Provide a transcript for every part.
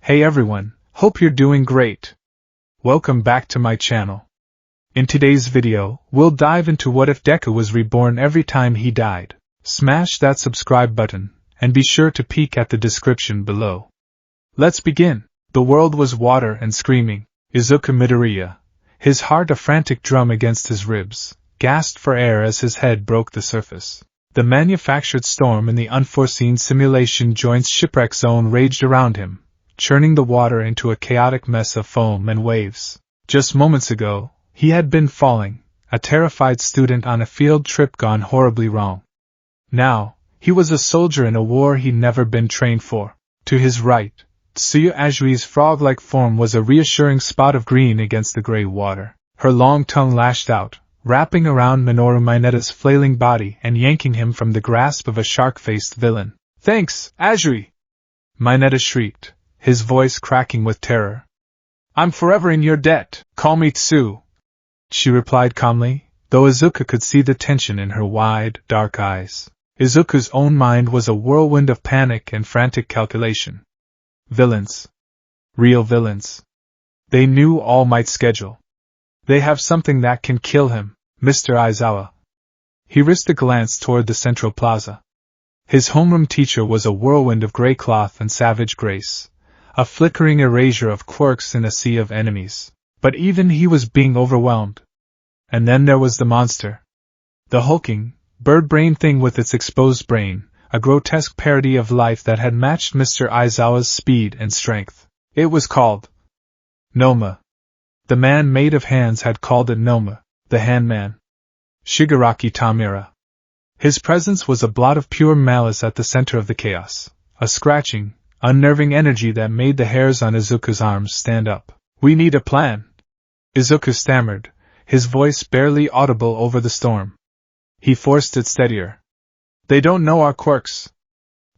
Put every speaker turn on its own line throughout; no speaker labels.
Hey everyone, hope you're doing great. Welcome back to my channel. In today's video, we'll dive into what if Deku was reborn every time he died. Smash that subscribe button, and be sure to peek at the description below. Let's begin. The world was water and screaming. Izuku Midoriya, his heart a frantic drum against his ribs, gasped for air as his head broke the surface. The manufactured storm in the unforeseen simulation joint's shipwreck zone raged around him, churning the water into a chaotic mess of foam and waves. Just moments ago, he had been falling, a terrified student on a field trip gone horribly wrong. Now, he was a soldier in a war he'd never been trained for. To his right, Tsuyu Ajui's frog-like form was a reassuring spot of green against the gray water. Her long tongue lashed out, wrapping around Minoru Mineta's flailing body and yanking him from the grasp of a shark-faced villain. "Thanks, Ajui!" Mineta shrieked, his voice cracking with terror. "I'm forever in your debt. Call me Tsu," she replied calmly, though Izuku could see the tension in her wide, dark eyes. Izuku's own mind was a whirlwind of panic and frantic calculation. Villains. Real villains. They knew All Might's schedule. They have something that can kill him, Mr. Aizawa. He risked a glance toward the central plaza. His homeroom teacher was a whirlwind of gray cloth and savage grace, a flickering erasure of quirks in a sea of enemies. But even he was being overwhelmed. And then there was the monster. The hulking, bird-brain thing with its exposed brain, a grotesque parody of life that had matched Mr. Aizawa's speed and strength. It was called Noma. The man made of hands had called it Noma, the Handman. Shigaraki Tamura. His presence was a blot of pure malice at the center of the chaos, a scratching, unnerving energy that made the hairs on Izuku's arms stand up. "We need a plan," Izuku stammered, his voice barely audible over the storm. He forced it steadier. "They don't know our quirks.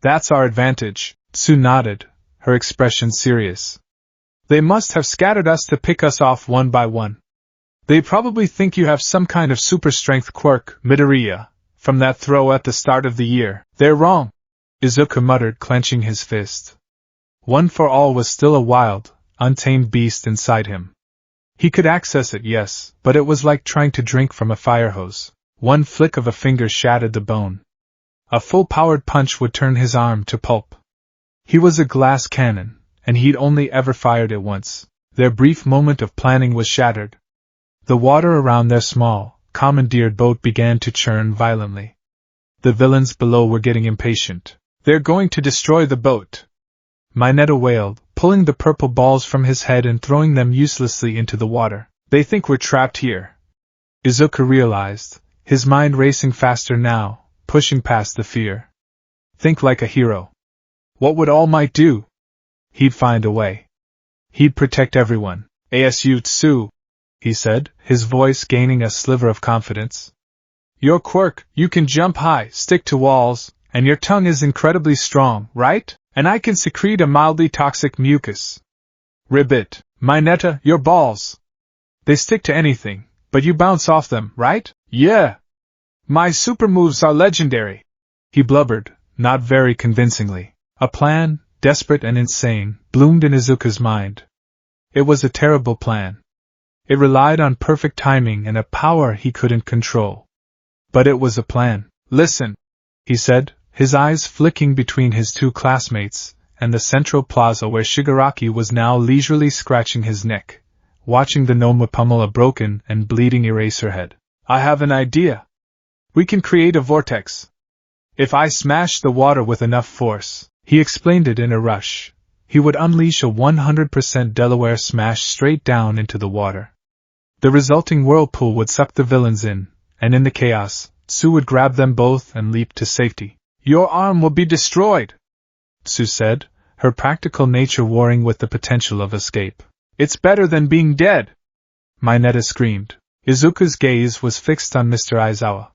That's our advantage," Tsu nodded, her expression serious. "They must have scattered us to pick us off one by one. They probably think you have some kind of super strength quirk, Midoriya, from that throw at the start of the year. They're wrong," Izuku muttered, clenching his fist. One for All was still a wild, untamed beast inside him. He could access it, yes, but it was like trying to drink from a fire hose. One flick of a finger shattered the bone. A full-powered punch would turn his arm to pulp. He was a glass cannon, and he'd only ever fired it once. Their brief moment of planning was shattered. The water around their small, commandeered boat began to churn violently. The villains below were getting impatient. "They're going to destroy the boat," Mineta wailed, pulling the purple balls from his head and throwing them uselessly into the water. "They think we're trapped here," Izuku realized, his mind racing faster now, pushing past the fear. "Think like a hero. What would All Might do? He'd find a way. He'd protect everyone." "Asu Tsu," he said, his voice gaining a sliver of confidence. "Your quirk, you can jump high, stick to walls, and your tongue is incredibly strong, right? And I can secrete a mildly toxic mucus. Ribbit, Mineta, your balls. They stick to anything, but you bounce off them, right? Yeah. My super moves are legendary," he blubbered, not very convincingly. A plan, desperate and insane, bloomed in Izuku's mind. It was a terrible plan. It relied on perfect timing and a power he couldn't control. But it was a plan. "Listen," he said, his eyes flicking between his two classmates and the central plaza where Shigaraki was now leisurely scratching his neck, watching the Noma pummel a broken and bleeding Eraserhead. "I have an idea. We can create a vortex. If I smash the water with enough force," he explained it in a rush, he would unleash a 100% Delaware smash straight down into the water. The resulting whirlpool would suck the villains in, and in the chaos, Tsu would grab them both and leap to safety. "Your arm will be destroyed," Tsu said, her practical nature warring with the potential of escape. "It's better than being dead," Mineta screamed. Izuku's gaze was fixed on Mr. Aizawa.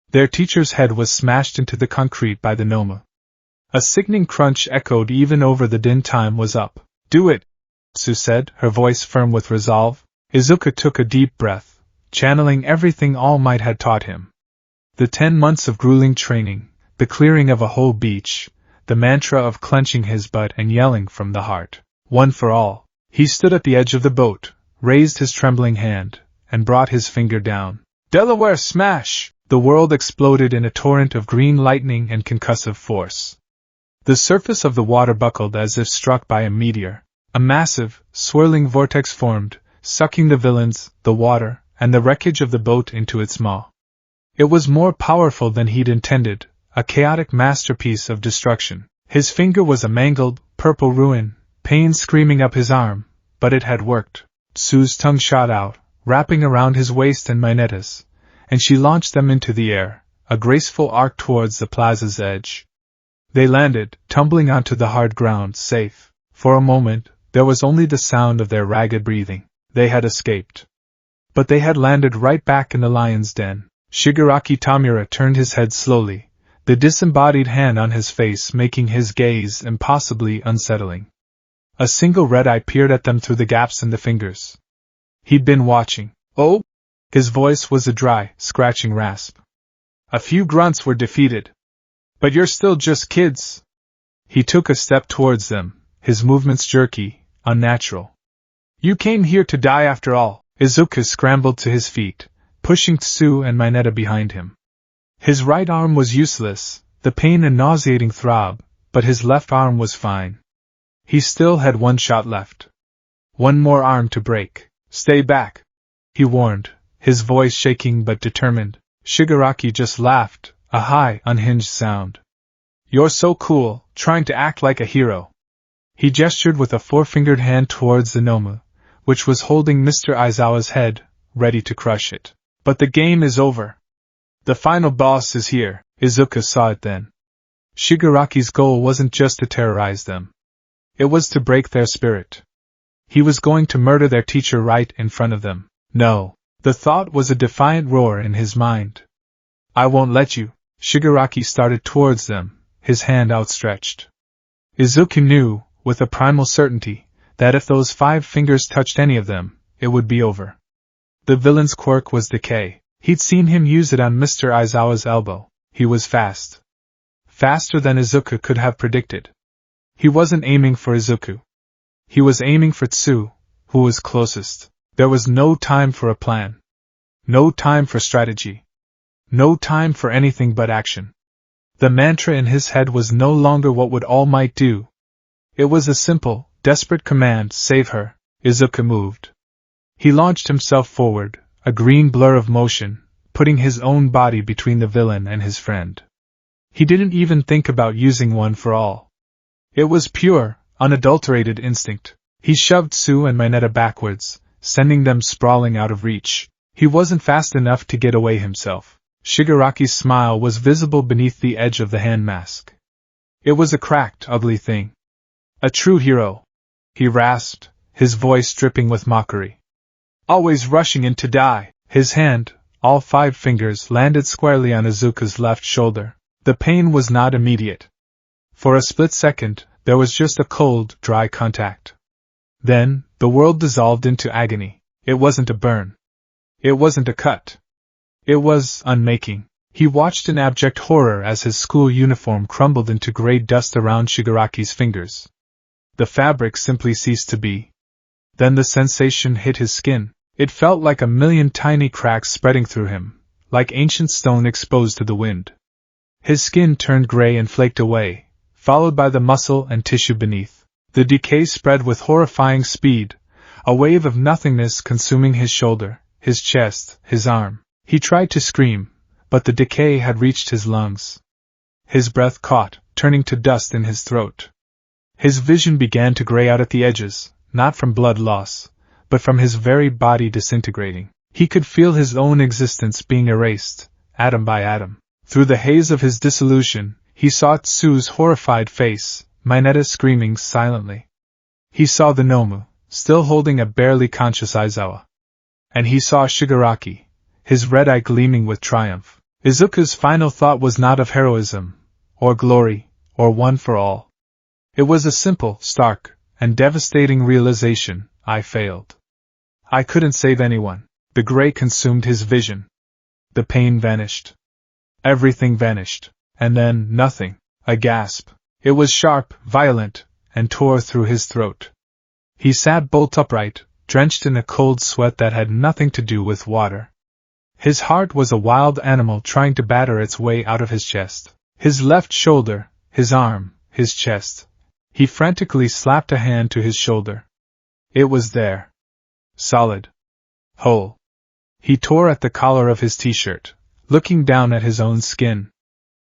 Their teacher's head was smashed into the concrete by the Noma. A sickening crunch echoed even over the din. "Time was up." "Do it," Tsu said, her voice firm with resolve. Izuku took a deep breath, channeling everything All Might had taught him. The 10 months of grueling training, the clearing of a whole beach, the mantra of clenching his butt and yelling from the heart. One for all. He stood at the edge of the boat, raised his trembling hand, and brought his finger down. Delaware smash! The world exploded in a torrent of green lightning and concussive force. The surface of the water buckled as if struck by a meteor. A massive, swirling vortex formed, sucking the villains, the water, and the wreckage of the boat into its maw. It was more powerful than he'd intended, a chaotic masterpiece of destruction. His finger was a mangled, purple ruin, pain screaming up his arm, but it had worked. Tsu's tongue shot out, wrapping around his waist and Mineta's, and she launched them into the air, a graceful arc towards the plaza's edge. They landed, tumbling onto the hard ground, safe. For a moment, there was only the sound of their ragged breathing. They had escaped. But they had landed right back in the lion's den. Shigaraki Tamura turned his head slowly, the disembodied hand on his face making his gaze impossibly unsettling. A single red eye peered at them through the gaps in the fingers. He'd been watching. Oh! His voice was a dry, scratching rasp. A few grunts were defeated. But you're still just kids. He took a step towards them, his movements jerky, unnatural. You came here to die after all. Izuku scrambled to his feet, pushing Tsu and Mineta behind him. His right arm was useless, the pain a nauseating throb, but his left arm was fine. He still had one shot left. One more arm to break. Stay back, he warned, his voice shaking but determined. Shigaraki just laughed, a high, unhinged sound. You're so cool, trying to act like a hero. He gestured with a four-fingered hand towards the Nomu, which was holding Mr. Aizawa's head, ready to crush it. But the game is over. The final boss is here. Izuku saw it then. Shigaraki's goal wasn't just to terrorize them. It was to break their spirit. He was going to murder their teacher right in front of them. No. The thought was a defiant roar in his mind. I won't let you. Shigaraki started towards them, his hand outstretched. Izuku knew, with a primal certainty, that if those 5 fingers touched any of them, it would be over. The villain's quirk was decay. He'd seen him use it on Mr. Aizawa's elbow. He was fast. Faster than Izuku could have predicted. He wasn't aiming for Izuku. He was aiming for Tsu, who was closest. There was no time for a plan. No time for strategy. No time for anything but action. The mantra in his head was no longer what would All Might do. It was a simple, desperate command, save her. Izuku moved. He launched himself forward, a green blur of motion, putting his own body between the villain and his friend. He didn't even think about using one for all. It was pure, unadulterated instinct. He shoved Tsu and Mineta backwards, sending them sprawling out of reach. He wasn't fast enough to get away himself. Shigaraki's smile was visible beneath the edge of the hand mask. It was a cracked, ugly thing. A true hero, he rasped, his voice dripping with mockery. Always rushing in to die. His hand, all 5 fingers, landed squarely on Izuku's left shoulder. The pain was not immediate. For a split second, there was just a cold, dry contact. Then, the world dissolved into agony. It wasn't a burn. It wasn't a cut. It was unmaking. He watched in abject horror as his school uniform crumbled into gray dust around Shigaraki's fingers. The fabric simply ceased to be. Then the sensation hit his skin. It felt like a million tiny cracks spreading through him, like ancient stone exposed to the wind. His skin turned gray and flaked away, followed by the muscle and tissue beneath. The decay spread with horrifying speed, a wave of nothingness consuming his shoulder, his chest, his arm. He tried to scream, but the decay had reached his lungs. His breath caught, turning to dust in his throat. His vision began to gray out at the edges, not from blood loss, but from his very body disintegrating. He could feel his own existence being erased, atom by atom. Through the haze of his dissolution, he saw Tsu's horrified face, Mineta screaming silently. He saw the Nomu, still holding a barely conscious Aizawa. And he saw Shigaraki, his red eye gleaming with triumph. Izuku's final thought was not of heroism, or glory, or one for all. It was a simple, stark, and devastating realization: I failed. I couldn't save anyone. The gray consumed his vision. The pain vanished. Everything vanished. And then, nothing. A gasp. It was sharp, violent, and tore through his throat. He sat bolt upright, drenched in a cold sweat that had nothing to do with water. His heart was a wild animal trying to batter its way out of his chest. His left shoulder, his arm, his chest. He frantically slapped a hand to his shoulder. It was there. Solid. Whole. He tore at the collar of his t-shirt, looking down at his own skin.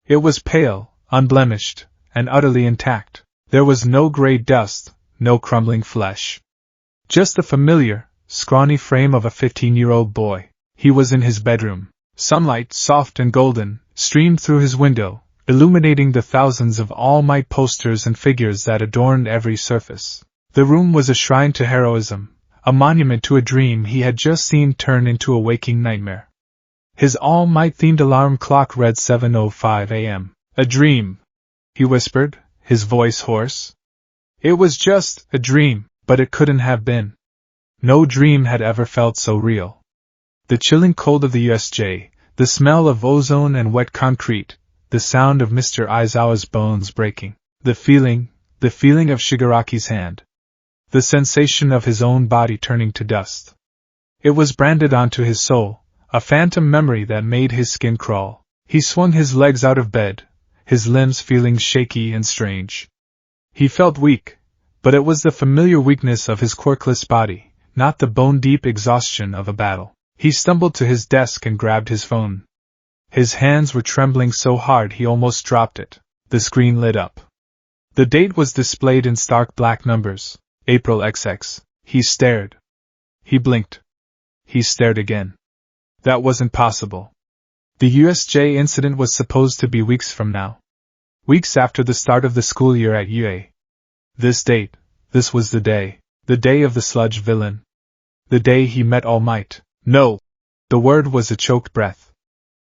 It was pale, unblemished, and utterly intact. There was no gray dust, no crumbling flesh. Just the familiar, scrawny frame of a 15-year-old boy. He was in his bedroom. Sunlight, soft and golden, streamed through his window, illuminating the thousands of All Might posters and figures that adorned every surface. The room was a shrine to heroism, a monument to a dream he had just seen turn into a waking nightmare. His All Might-themed alarm clock read 7:05 a.m. A dream, he whispered, his voice hoarse. It was just a dream, but it couldn't have been. No dream had ever felt so real. The chilling cold of the USJ, the smell of ozone and wet concrete, the sound of Mr. Aizawa's bones breaking, the feeling of Shigaraki's hand, the sensation of his own body turning to dust. It was branded onto his soul, a phantom memory that made his skin crawl. He swung his legs out of bed, his limbs feeling shaky and strange. He felt weak, but it was the familiar weakness of his quirkless body, not the bone-deep exhaustion of a battle. He stumbled to his desk and grabbed his phone. His hands were trembling so hard he almost dropped it. The screen lit up. The date was displayed in stark black numbers. April XX. He stared. He blinked. He stared again. That wasn't possible. The USJ incident was supposed to be weeks from now. Weeks after the start of the school year at UA. This date, this was the day of the sludge villain. The day he met All Might. No. The word was a choked breath.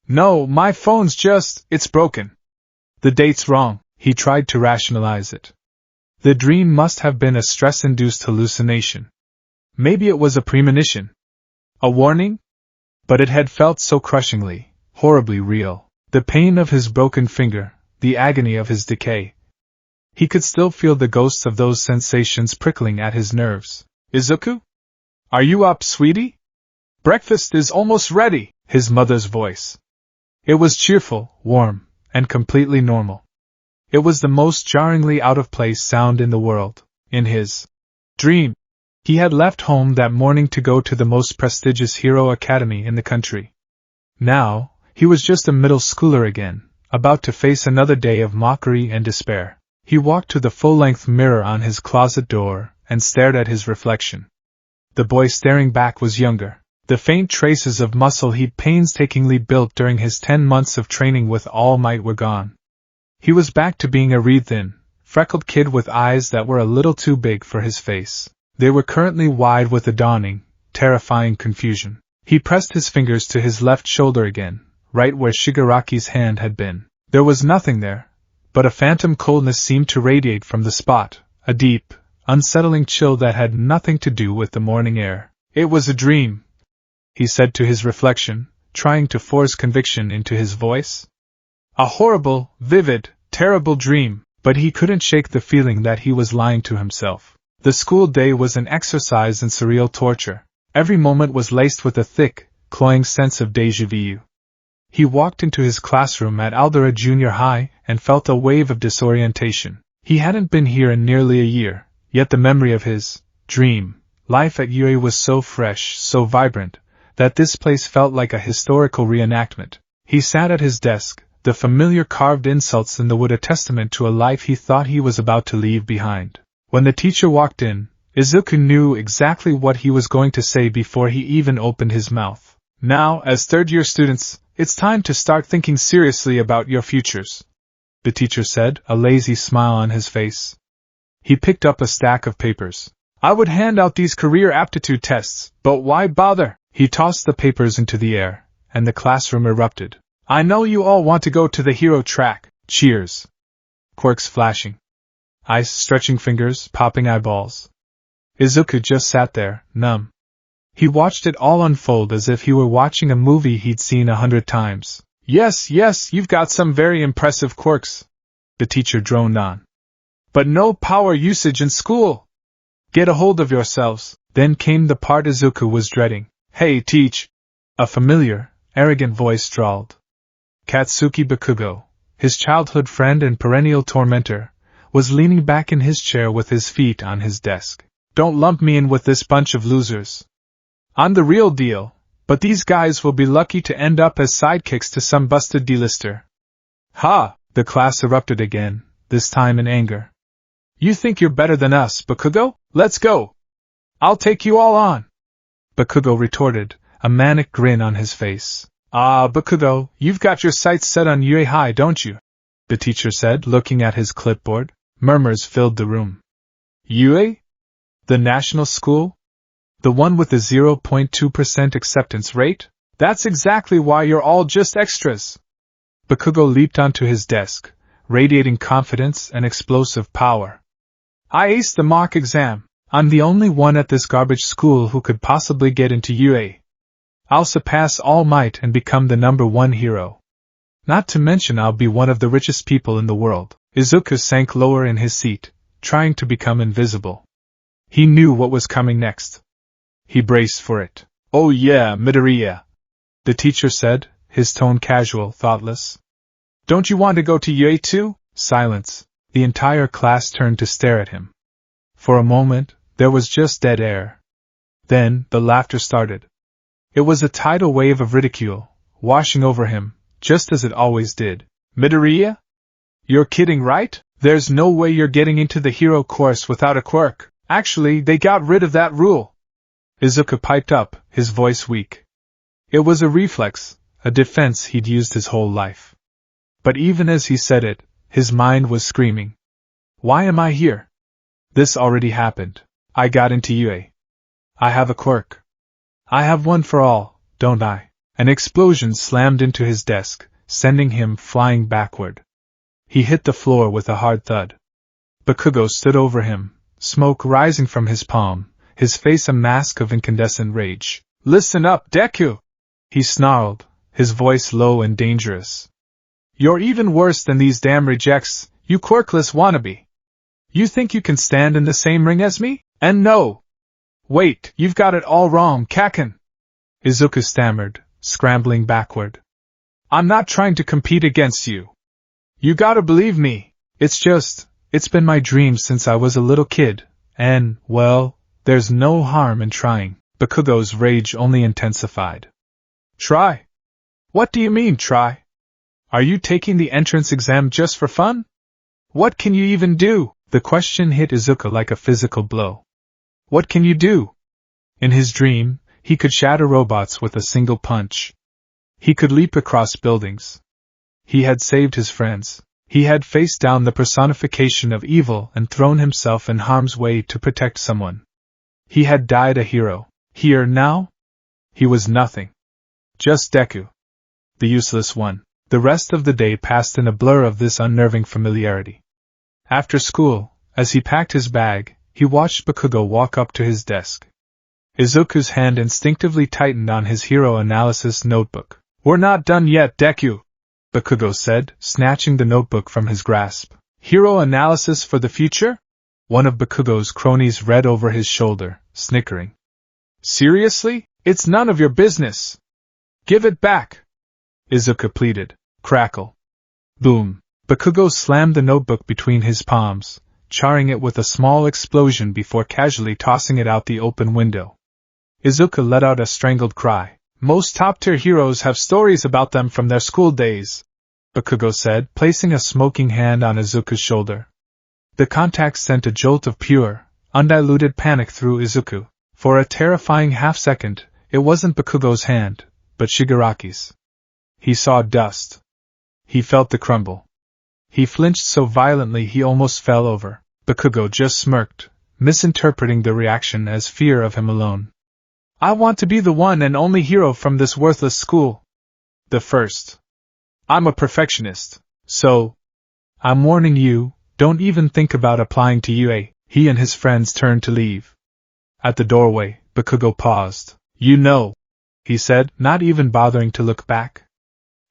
No, my phone's it's broken. The date's wrong. He tried to rationalize it. The dream must have been a stress-induced hallucination. Maybe it was a premonition. A warning? But it had felt so crushingly, horribly real. The pain of his broken finger, the agony of his decay. He could still feel the ghosts of those sensations prickling at his nerves. Izuku? Are you up, sweetie? Breakfast is almost ready, his mother's voice. It was cheerful, warm, and completely normal. It was the most jarringly out-of-place sound in the world. In his dream, he had left home that morning to go to the most prestigious hero academy in the country. Now, he was just a middle schooler again, about to face another day of mockery and despair. He walked to the full-length mirror on his closet door and stared at his reflection. The boy staring back was younger. The faint traces of muscle he'd painstakingly built during his 10 months of training with All Might were gone. He was back to being a reed-thin, freckled kid with eyes that were a little too big for his face. They were currently wide with a dawning, terrifying confusion. He pressed his fingers to his left shoulder again, right where Shigaraki's hand had been. There was nothing there, but a phantom coldness seemed to radiate from the spot, a deep, unsettling chill that had nothing to do with the morning air. It was a dream, he said to his reflection, trying to force conviction into his voice. A horrible, vivid, terrible dream, but he couldn't shake the feeling that he was lying to himself. The school day was an exercise in surreal torture. Every moment was laced with a thick, cloying sense of déjà vu. He walked into his classroom at Aldera Junior High and felt a wave of disorientation. He hadn't been here in nearly a year, yet the memory of his dream life at UA was so fresh, so vibrant, that this place felt like a historical reenactment. He sat at his desk, the familiar carved insults in the wood a testament to a life he thought he was about to leave behind. When the teacher walked in, Izuku knew exactly what he was going to say before he even opened his mouth. Now, as third-year students, it's time to start thinking seriously about your futures, the teacher said, a lazy smile on his face. He picked up a stack of papers. I would hand out these career aptitude tests, but why bother? He tossed the papers into the air, and the classroom erupted. I know you all want to go to the hero track. Cheers. Quirks flashing. Ice stretching fingers, popping eyeballs. Izuku just sat there, numb. He watched it all unfold as if he were watching a movie he'd seen 100 times. Yes, you've got some very impressive quirks, the teacher droned on. But no power usage in school. Get a hold of yourselves. Then came the part Izuku was dreading. Hey, teach! A familiar, arrogant voice drawled. Katsuki Bakugo, his childhood friend and perennial tormentor, was leaning back in his chair with his feet on his desk. Don't lump me in with this bunch of losers. I'm the real deal, but these guys will be lucky to end up as sidekicks to some busted D-lister. Ha! The class erupted again, this time in anger. You think you're better than us, Bakugo? Let's go! I'll take you all on! Bakugo retorted, a manic grin on his face. Ah, Bakugo, you've got your sights set on Yue High, don't you? The teacher said, looking at his clipboard. Murmurs filled the room. Yue? The national school? The one with the 0.2% acceptance rate? That's exactly why you're all just extras! Bakugo leaped onto his desk, radiating confidence and explosive power. I aced the mock exam. I'm the only one at this garbage school who could possibly get into UA. I'll surpass All Might and become the #1 hero. Not to mention I'll be one of the richest people in the world. Izuku sank lower in his seat, trying to become invisible. He knew what was coming next. He braced for it. Oh yeah, Midoriya, the teacher said, his tone casual, thoughtless. Don't you want to go to UA too? Silence. The entire class turned to stare at him. For a moment, there was just dead air. Then, the laughter started. It was a tidal wave of ridicule, washing over him, just as it always did. Midoriya? You're kidding, right? There's no way you're getting into the hero course without a quirk. Actually, they got rid of that rule. Izuku piped up, his voice weak. It was a reflex, a defense he'd used his whole life. But even as he said it, his mind was screaming. Why am I here? This already happened. I got into UA. I have a quirk. I have one for all, don't I? An explosion slammed into his desk, sending him flying backward. He hit the floor with a hard thud. Bakugo stood over him, smoke rising from his palm, his face a mask of incandescent rage. Listen up, Deku! He snarled, his voice low and dangerous. You're even worse than these damn rejects, you quirkless wannabe. You think you can stand in the same ring as me? And no! Wait, you've got it all wrong, Kaken! Izuku stammered, scrambling backward. I'm not trying to compete against you. You gotta believe me. It's been my dream since I was a little kid, and, well, there's no harm in trying. Bakugo's rage only intensified. Try? What do you mean, try? Are you taking the entrance exam just for fun? What can you even do? The question hit Izuku like a physical blow. What can you do? In his dream, he could shatter robots with a single punch. He could leap across buildings. He had saved his friends. He had faced down the personification of evil and thrown himself in harm's way to protect someone. He had died a hero. Here now? He was nothing. Just Deku. The useless one. The rest of the day passed in a blur of this unnerving familiarity. After school, as he packed his bag, he watched Bakugo walk up to his desk. Izuku's hand instinctively tightened on his hero analysis notebook. We're not done yet, Deku, Bakugo said, snatching the notebook from his grasp. Hero analysis for the future? One of Bakugo's cronies read over his shoulder, snickering. Seriously? It's none of your business. Give it back, Izuku pleaded. Crackle. Boom. Bakugo slammed the notebook between his palms, charring it with a small explosion before casually tossing it out the open window. Izuku let out a strangled cry. Most top-tier heroes have stories about them from their school days, Bakugo said, placing a smoking hand on Izuku's shoulder. The contact sent a jolt of pure, undiluted panic through Izuku. For a terrifying half-second, it wasn't Bakugo's hand, but Shigaraki's. He saw dust. He felt the crumble. He flinched so violently he almost fell over. Bakugo just smirked, misinterpreting the reaction as fear of him alone. I want to be the one and only hero from this worthless school. The first. I'm a perfectionist, so I'm warning you, don't even think about applying to UA. He and his friends turned to leave. At the doorway, Bakugo paused. You know, he said, not even bothering to look back.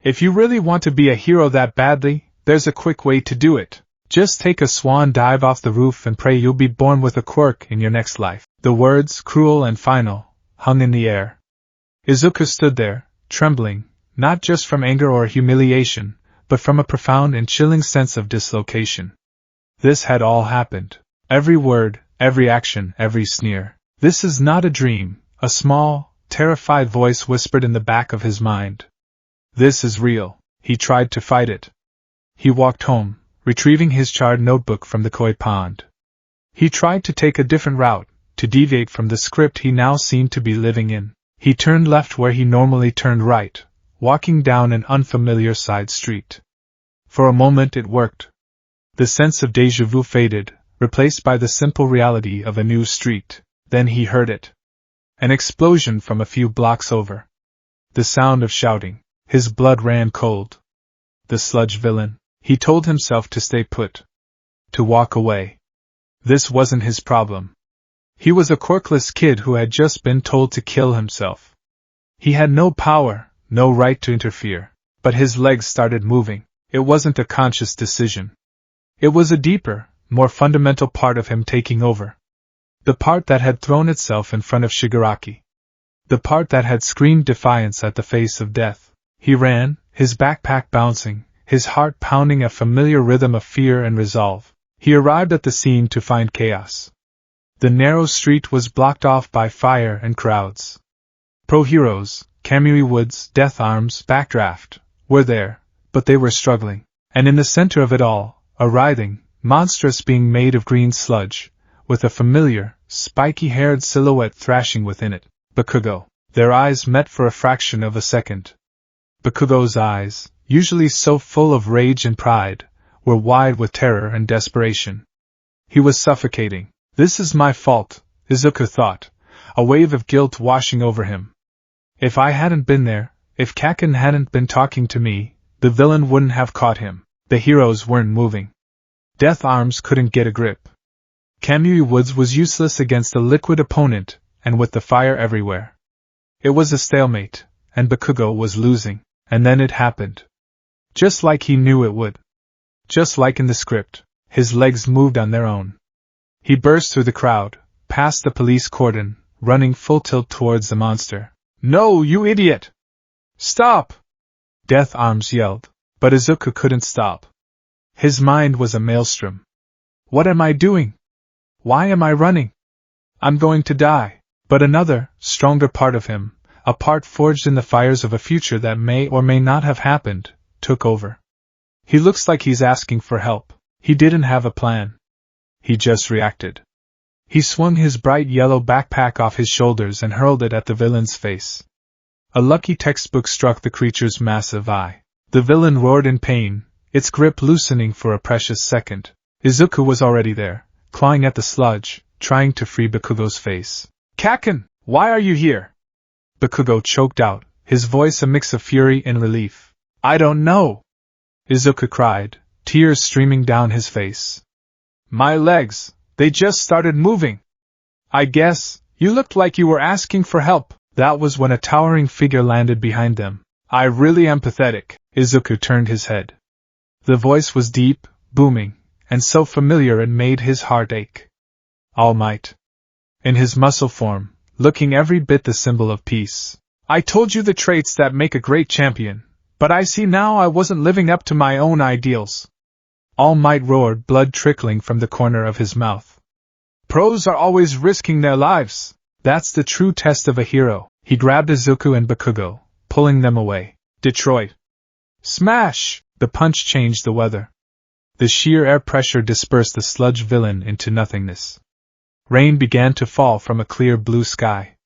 If you really want to be a hero that badly, there's a quick way to do it. Just take a swan dive off the roof and pray you'll be born with a quirk in your next life. The words, cruel and final, hung in the air. Izuku stood there, trembling, not just from anger or humiliation, but from a profound and chilling sense of dislocation. This had all happened. Every word, every action, every sneer. This is not a dream, a small, terrified voice whispered in the back of his mind. This is real. He tried to fight it. He walked home, retrieving his charred notebook from the koi pond. He tried to take a different route, to deviate from the script he now seemed to be living in. He turned left where he normally turned right, walking down an unfamiliar side street. For a moment it worked. The sense of déjà vu faded, replaced by the simple reality of a new street. Then he heard it. An explosion from a few blocks over. The sound of shouting. His blood ran cold. The sludge villain. He told himself to stay put. To walk away. This wasn't his problem. He was a quirkless kid who had just been told to kill himself. He had no power, no right to interfere. But his legs started moving. It wasn't a conscious decision. It was a deeper, more fundamental part of him taking over. The part that had thrown itself in front of Shigaraki. The part that had screamed defiance at the face of death. He ran, his backpack bouncing, his heart pounding a familiar rhythm of fear and resolve. He arrived at the scene to find chaos. The narrow street was blocked off by fire and crowds. Pro-heroes, Kamui Woods, Death Arms, Backdraft, were there, but they were struggling. And in the center of it all, a writhing, monstrous being made of green sludge, with a familiar, spiky-haired silhouette thrashing within it. Bakugo. Their eyes met for a fraction of a second. Bakugo's eyes, usually so full of rage and pride, were wide with terror and desperation. He was suffocating. This is my fault, Izuku thought, a wave of guilt washing over him. If I hadn't been there, if Kaken hadn't been talking to me, the villain wouldn't have caught him. The heroes weren't moving. Death Arms couldn't get a grip. Kamui Woods was useless against a liquid opponent, and with the fire everywhere. It was a stalemate, and Bakugo was losing. And then it happened. Just like he knew it would. Just like in the script, his legs moved on their own. He burst through the crowd, past the police cordon, running full tilt towards the monster. No, you idiot! Stop! Death Arms yelled, but Izuku couldn't stop. His mind was a maelstrom. What am I doing? Why am I running? I'm going to die. But another, stronger part of him, a part forged in the fires of a future that may or may not have happened, took over. He looks like he's asking for help. He didn't have a plan. He just reacted. He swung his bright yellow backpack off his shoulders and hurled it at the villain's face. A lucky textbook struck the creature's massive eye. The villain roared in pain, its grip loosening for a precious second. Izuku was already there, clawing at the sludge, trying to free Bakugo's face. Kaken, why are you here? Bakugo choked out, his voice a mix of fury and relief. I don't know! Izuku cried, tears streaming down his face. My legs, they just started moving. I guess, you looked like you were asking for help. That was when a towering figure landed behind them. I really am pathetic. Izuku turned his head. The voice was deep, booming, and so familiar it made his heart ache. All Might. In his muscle form, looking every bit the symbol of peace. I told you the traits that make a great champion, but I see now I wasn't living up to my own ideals. All Might roared, blood trickling from the corner of his mouth. Pros are always risking their lives. That's the true test of a hero. He grabbed Izuku and Bakugo, pulling them away. Detroit. Smash! The punch changed the weather. The sheer air pressure dispersed the sludge villain into nothingness. Rain began to fall from a clear blue sky.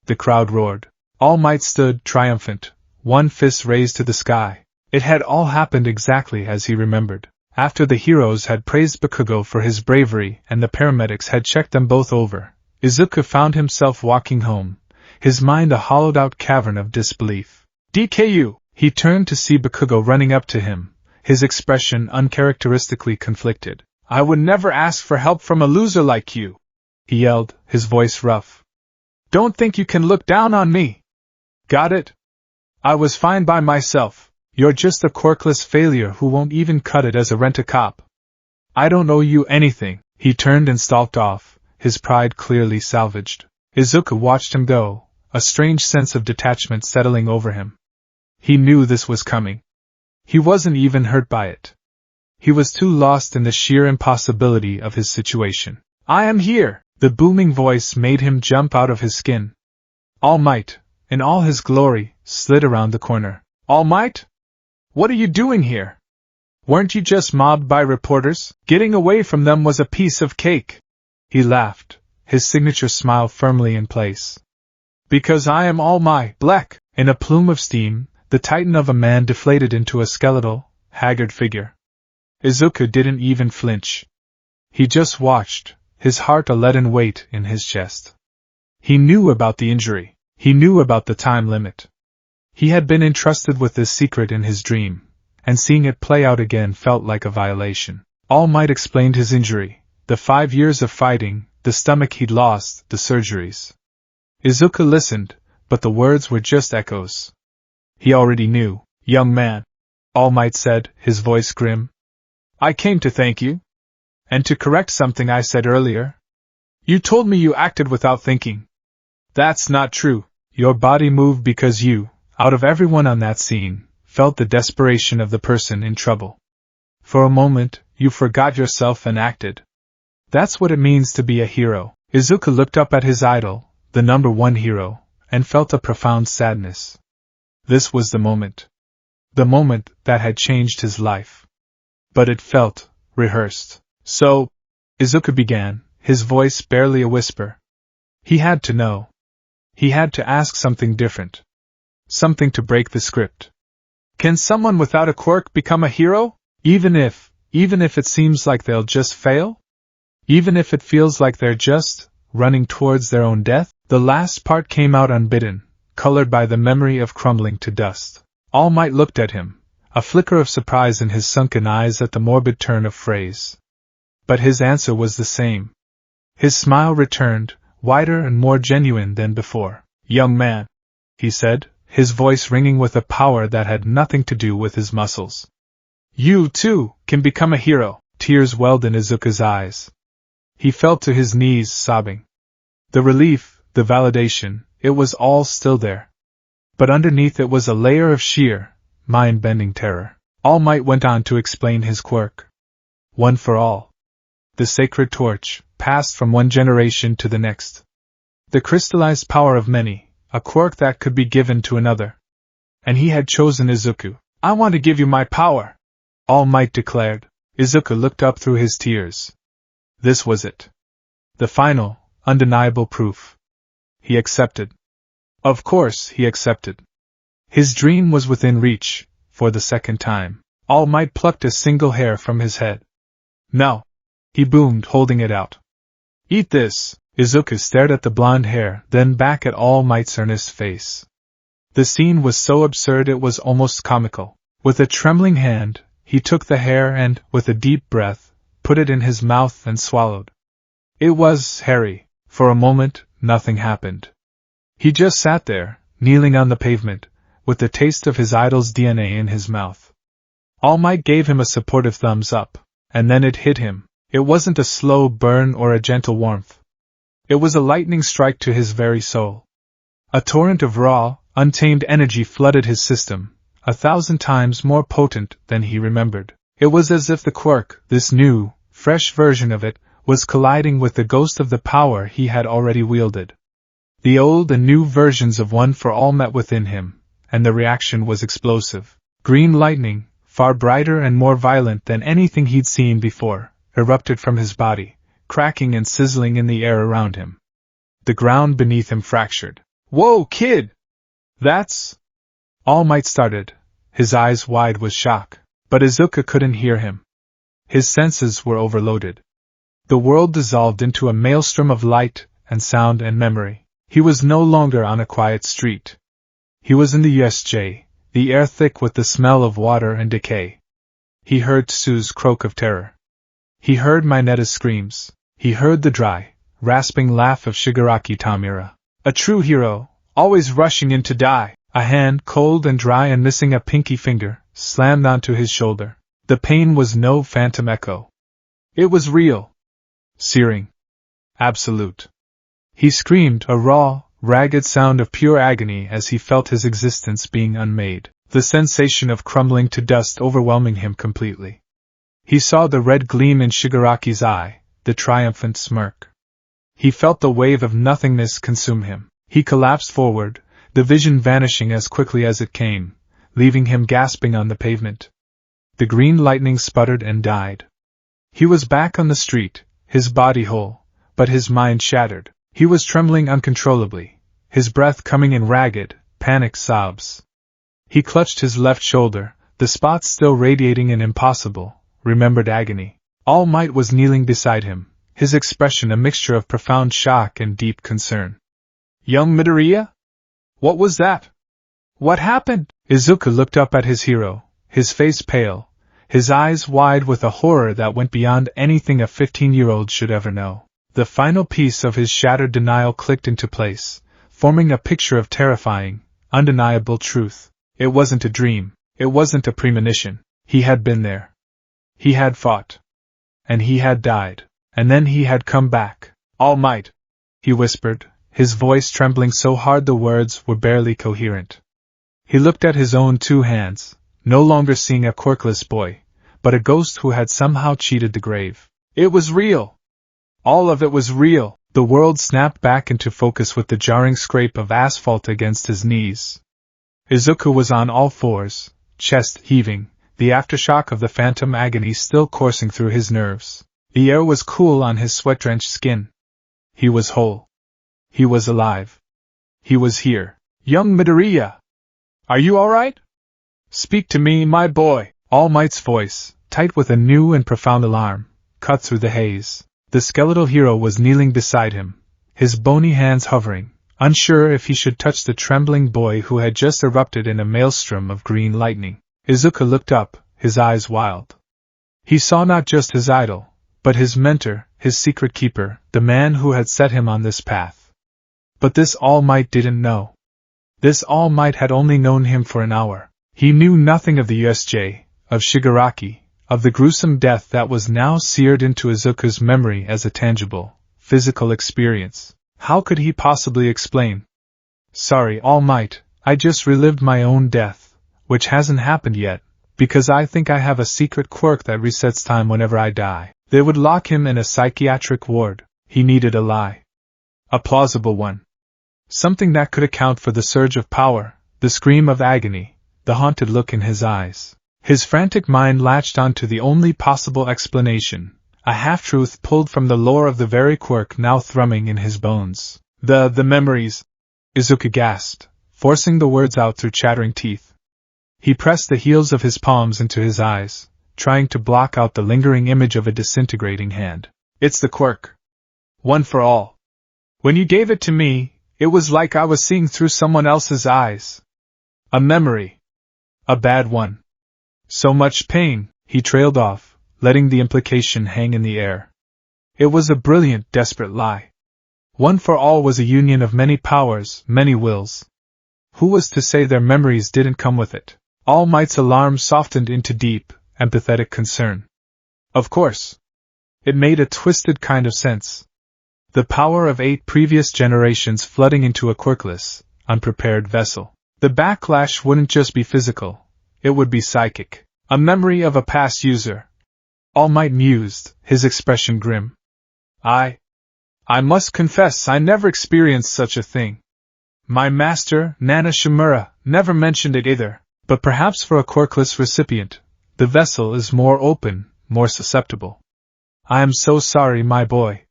The crowd roared. All Might stood, triumphant, one fist raised to the sky. It had all happened exactly as he remembered. After the heroes had praised Bakugo for his bravery and the paramedics had checked them both over, Izuku found himself walking home, his mind a hollowed-out cavern of disbelief. DKU! He turned to see Bakugo running up to him, his expression uncharacteristically conflicted. I would never ask for help from a loser like you! He yelled, his voice rough. Don't think you can look down on me! Got it? I was fine by myself. You're just a quirkless failure who won't even cut it as a rent-a-cop. I don't owe you anything. He turned and stalked off, his pride clearly salvaged. Izuku watched him go, a strange sense of detachment settling over him. He knew this was coming. He wasn't even hurt by it. He was too lost in the sheer impossibility of his situation. I am here! The booming voice made him jump out of his skin. All Might, in all his glory, slid around the corner. All Might? What are you doing here? Weren't you just mobbed by reporters? Getting away from them was a piece of cake. He laughed, his signature smile firmly in place. Because I am All Might. Black. In a plume of steam, the titan of a man deflated into a skeletal, haggard figure. Izuku didn't even flinch. He just watched, his heart a leaden weight in his chest. He knew about the injury. He knew about the time limit. He had been entrusted with this secret in his dream, and seeing it play out again felt like a violation. All Might explained his injury, the 5 years of fighting, the stomach he'd lost, the surgeries. Izuku listened, but the words were just echoes. He already knew. Young man, All Might said, his voice grim. I came to thank you. And to correct something I said earlier. You told me you acted without thinking. That's not true. Your body moved because you, out of everyone on that scene, felt the desperation of the person in trouble. For a moment, you forgot yourself and acted. That's what it means to be a hero. Izuku looked up at his idol, the #1 hero, and felt a profound sadness. This was the moment. The moment that had changed his life. But it felt rehearsed. So, Izuku began, his voice barely a whisper. He had to know. He had to ask something different. Something to break the script. Can someone without a quirk become a hero? Even if it seems like they'll just fail? Even if it feels like they're just running towards their own death? The last part came out unbidden, colored by the memory of crumbling to dust. All Might looked at him, a flicker of surprise in his sunken eyes at the morbid turn of phrase. But his answer was the same. His smile returned, wider and more genuine than before. Young man, he said, his voice ringing with a power that had nothing to do with his muscles. You, too, can become a hero. Tears welled in Izuku's eyes. He fell to his knees, sobbing. The relief, the validation, it was all still there. But underneath it was a layer of sheer, mind-bending terror. All Might went on to explain his quirk. One for all. The sacred torch, passed from one generation to the next. The crystallized power of many, a quirk that could be given to another. And he had chosen Izuku. I want to give you my power, All Might declared. Izuku looked up through his tears. This was it. The final, undeniable proof. He accepted. Of course he accepted. His dream was within reach, for the second time. All Might plucked a single hair from his head. No, he boomed, holding it out. Eat this. Izuku stared at the blonde hair, then back at All Might's earnest face. The scene was so absurd it was almost comical. With a trembling hand, he took the hair and, with a deep breath, put it in his mouth and swallowed. It was hairy. For a moment, nothing happened. He just sat there, kneeling on the pavement, with the taste of his idol's DNA in his mouth. All Might gave him a supportive thumbs up, and then it hit him. It wasn't a slow burn or a gentle warmth. It was a lightning strike to his very soul. A torrent of raw, untamed energy flooded his system, 1,000 times more potent than he remembered. It was as if the quirk, this new, fresh version of it, was colliding with the ghost of the power he had already wielded. The old and new versions of One for All met within him, and the reaction was explosive. Green lightning, far brighter and more violent than anything he'd seen before, erupted from his body, cracking and sizzling in the air around him. The ground beneath him fractured. Whoa, kid! That's... All Might started, his eyes wide with shock, but Izuku couldn't hear him. His senses were overloaded. The world dissolved into a maelstrom of light and sound and memory. He was no longer on a quiet street. He was in the USJ, the air thick with the smell of water and decay. He heard Tsu's croak of terror. He heard Mineta's screams. He heard the dry, rasping laugh of Shigaraki Tamura. A true hero, always rushing in to die. A hand, cold and dry and missing a pinky finger, slammed onto his shoulder. The pain was no phantom echo. It was real. Searing. Absolute. He screamed, a raw, ragged sound of pure agony as he felt his existence being unmade, the sensation of crumbling to dust overwhelming him completely. He saw the red gleam in Shigaraki's eye, the triumphant smirk. He felt the wave of nothingness consume him. He collapsed forward, the vision vanishing as quickly as it came, leaving him gasping on the pavement. The green lightning sputtered and died. He was back on the street, his body whole, but his mind shattered. He was trembling uncontrollably, his breath coming in ragged, panicked sobs. He clutched his left shoulder, the spot still radiating an impossible, remembered agony. All Might was kneeling beside him, his expression a mixture of profound shock and deep concern. Young Midoriya? What was that? What happened? Izuku looked up at his hero, his face pale, his eyes wide with a horror that went beyond anything a 15-year-old should ever know. The final piece of his shattered denial clicked into place, forming a picture of terrifying, undeniable truth. It wasn't a dream, it wasn't a premonition. He had been there. He had fought. And he had died. And then he had come back. All Might, he whispered, his voice trembling so hard the words were barely coherent. He looked at his own two hands, no longer seeing a quirkless boy, but a ghost who had somehow cheated the grave. It was real! All of it was real! The world snapped back into focus with the jarring scrape of asphalt against his knees. Izuku was on all fours, chest heaving, the aftershock of the phantom agony still coursing through his nerves. The air was cool on his sweat-drenched skin. He was whole. He was alive. He was here. Young Midoriya! Are you alright? Speak to me, my boy! All Might's voice, tight with a new and profound alarm, cut through the haze. The skeletal hero was kneeling beside him, his bony hands hovering, unsure if he should touch the trembling boy who had just erupted in a maelstrom of green lightning. Izuku looked up, his eyes wild. He saw not just his idol, but his mentor, his secret keeper, the man who had set him on this path. But this All Might didn't know. This All Might had only known him for an hour. He knew nothing of the USJ, of Shigaraki, of the gruesome death that was now seared into Izuku's memory as a tangible, physical experience. How could he possibly explain? Sorry, All Might, I just relived my own death, which hasn't happened yet, because I think I have a secret quirk that resets time whenever I die. They would lock him in a psychiatric ward. He needed a lie. A plausible one. Something that could account for the surge of power, the scream of agony, the haunted look in his eyes. His frantic mind latched onto the only possible explanation, a half-truth pulled from the lore of the very quirk now thrumming in his bones. The memories, Izuku gasped, forcing the words out through chattering teeth. He pressed the heels of his palms into his eyes, trying to block out the lingering image of a disintegrating hand. It's the quirk. One for all. When you gave it to me, it was like I was seeing through someone else's eyes. A memory. A bad one. So much pain, he trailed off, letting the implication hang in the air. It was a brilliant, desperate lie. One for all was a union of many powers, many wills. Who was to say their memories didn't come with it? All Might's alarm softened into deep, empathetic concern. Of course. It made a twisted kind of sense. The power of 8 previous generations flooding into a quirkless, unprepared vessel. The backlash wouldn't just be physical, it would be psychic. A memory of a past user. All Might mused, his expression grim. I must confess I never experienced such a thing. My master, Nana Shimura, never mentioned it either, but perhaps for a quirkless recipient, the vessel is more open, more susceptible. I am so sorry, my boy.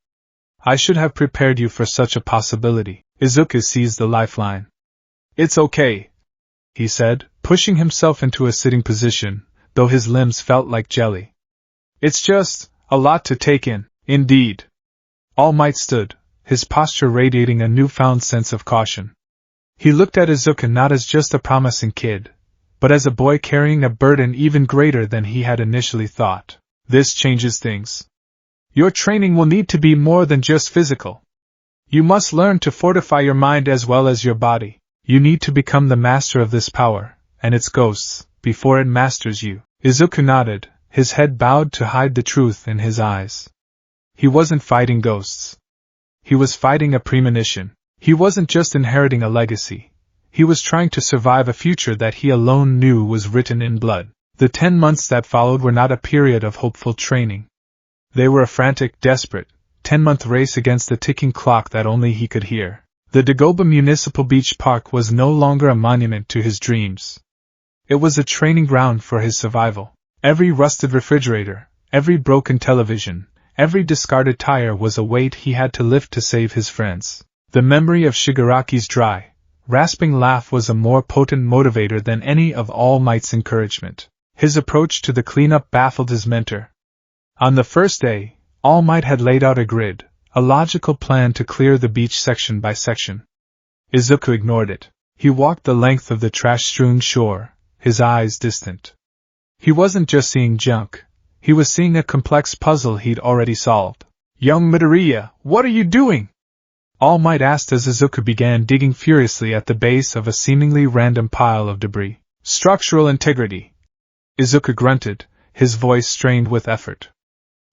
I should have prepared you for such a possibility. Izuku seized the lifeline. It's okay, he said, pushing himself into a sitting position, though his limbs felt like jelly. It's just a lot to take in, indeed. All Might stood, his posture radiating a newfound sense of caution. He looked at Izuku not as just a promising kid, but as a boy carrying a burden even greater than he had initially thought. This changes things. Your training will need to be more than just physical. You must learn to fortify your mind as well as your body. You need to become the master of this power, and its ghosts, before it masters you. Izuku nodded, his head bowed to hide the truth in his eyes. He wasn't fighting ghosts. He was fighting a premonition. He wasn't just inheriting a legacy. He was trying to survive a future that he alone knew was written in blood. The 10 months that followed were not a period of hopeful training. They were a frantic, desperate, 10-month race against the ticking clock that only he could hear. The Dagoba Municipal Beach Park was no longer a monument to his dreams. It was a training ground for his survival. Every rusted refrigerator, every broken television, every discarded tire was a weight he had to lift to save his friends. The memory of Shigaraki's dry, rasping laugh was a more potent motivator than any of All Might's encouragement. His approach to the cleanup baffled his mentor. On the first day, All Might had laid out a grid, a logical plan to clear the beach section by section. Izuku ignored it. He walked the length of the trash-strewn shore, his eyes distant. He wasn't just seeing junk. He was seeing a complex puzzle he'd already solved. "Young Midoriya, what are you doing?" All Might asked as Izuku began digging furiously at the base of a seemingly random pile of debris. "Structural integrity." Izuku grunted, his voice strained with effort.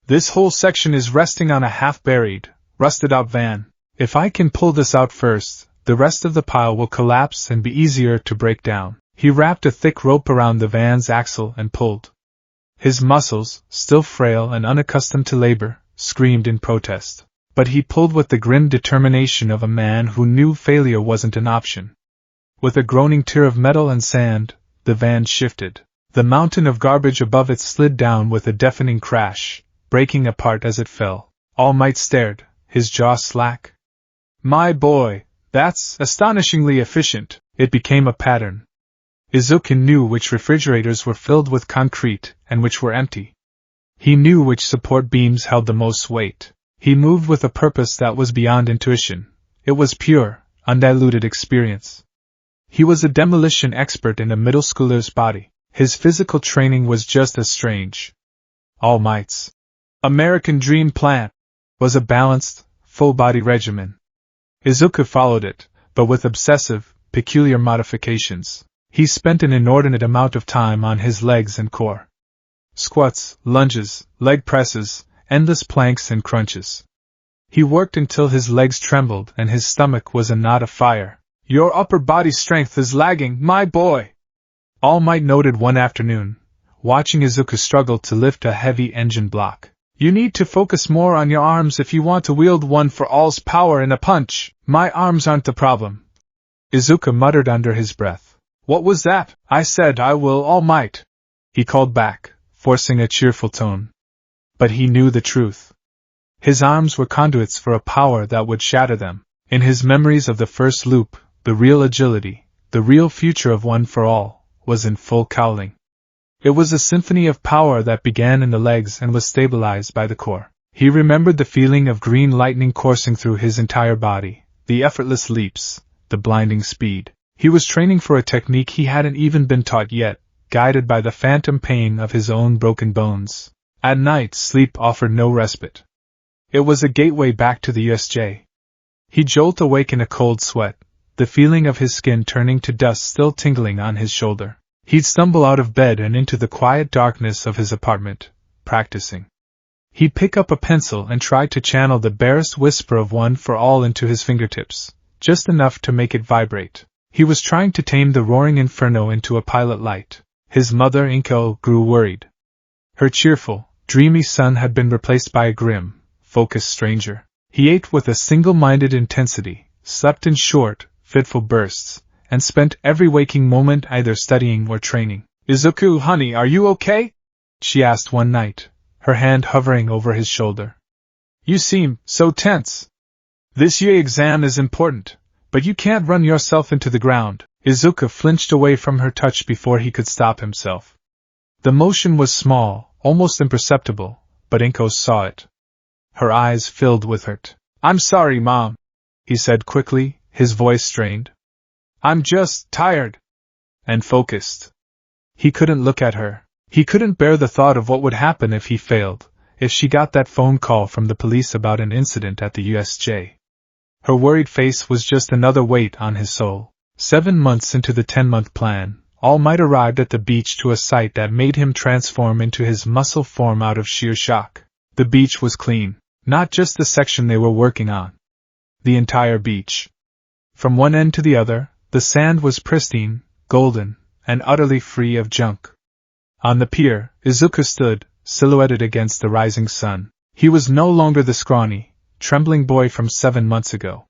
"This whole section is resting on a half-buried, rusted-out van. If I can pull this out first, the rest of the pile will collapse and be easier to break down." He wrapped a thick rope around the van's axle and pulled. His muscles, still frail and unaccustomed to labor, screamed in protest. But he pulled with the grim determination of a man who knew failure wasn't an option. With a groaning tear of metal and sand, the van shifted. The mountain of garbage above it slid down with a deafening crash, breaking apart as it fell. All Might stared, his jaw slack. "My boy, that's astonishingly efficient." It became a pattern. Izuku knew which refrigerators were filled with concrete and which were empty. He knew which support beams held the most weight. He moved with a purpose that was beyond intuition. It was pure, undiluted experience. He was a demolition expert in a middle schooler's body. His physical training was just as strange. All Might's American Dream Plan was a balanced, full-body regimen. Izuku followed it, but with obsessive, peculiar modifications. He spent an inordinate amount of time on his legs and core. Squats, lunges, leg presses, endless planks and crunches. He worked until his legs trembled and his stomach was a knot of fire. "Your upper body strength is lagging, my boy," All Might noted one afternoon, watching Izuku struggle to lift a heavy engine block. "You need to focus more on your arms if you want to wield one for all's power in a punch." "My arms aren't the problem," Izuku muttered under his breath. "What was that?" "I said I will, All Might," he called back, forcing a cheerful tone. But he knew the truth. His arms were conduits for a power that would shatter them. In his memories of the first loop, the real agility, the real future of One for All, was in full cowling. It was a symphony of power that began in the legs and was stabilized by the core. He remembered the feeling of green lightning coursing through his entire body, the effortless leaps, the blinding speed. He was training for a technique he hadn't even been taught yet, guided by the phantom pain of his own broken bones. At night, sleep offered no respite. It was a gateway back to the USJ. He'd jolt awake in a cold sweat, the feeling of his skin turning to dust still tingling on his shoulder. He'd stumble out of bed and into the quiet darkness of his apartment, practicing. He'd pick up a pencil and try to channel the barest whisper of One for All into his fingertips, just enough to make it vibrate. He was trying to tame the roaring inferno into a pilot light. His mother, Inko, grew worried. Her cheerful, dreamy son had been replaced by a grim, focused stranger. He ate with a single-minded intensity, slept in short, fitful bursts, and spent every waking moment either studying or training. "Izuku, honey, are you okay?" she asked one night, her hand hovering over his shoulder. "You seem so tense. This UA exam is important, but you can't run yourself into the ground." Izuku flinched away from her touch before he could stop himself. The motion was small, almost imperceptible, but Inko saw it. Her eyes filled with hurt. "I'm sorry, Mom," he said quickly, his voice strained. "I'm just tired." And focused. He couldn't look at her. He couldn't bear the thought of what would happen if he failed, if she got that phone call from the police about an incident at the USJ. Her worried face was just another weight on his soul. 7 months into the 10-month plan, All Might arrived at the beach to a sight that made him transform into his muscle form out of sheer shock. The beach was clean, not just the section they were working on. The entire beach. From one end to the other, the sand was pristine, golden, and utterly free of junk. On the pier, Izuku stood, silhouetted against the rising sun. He was no longer the scrawny, trembling boy from 7 months ago.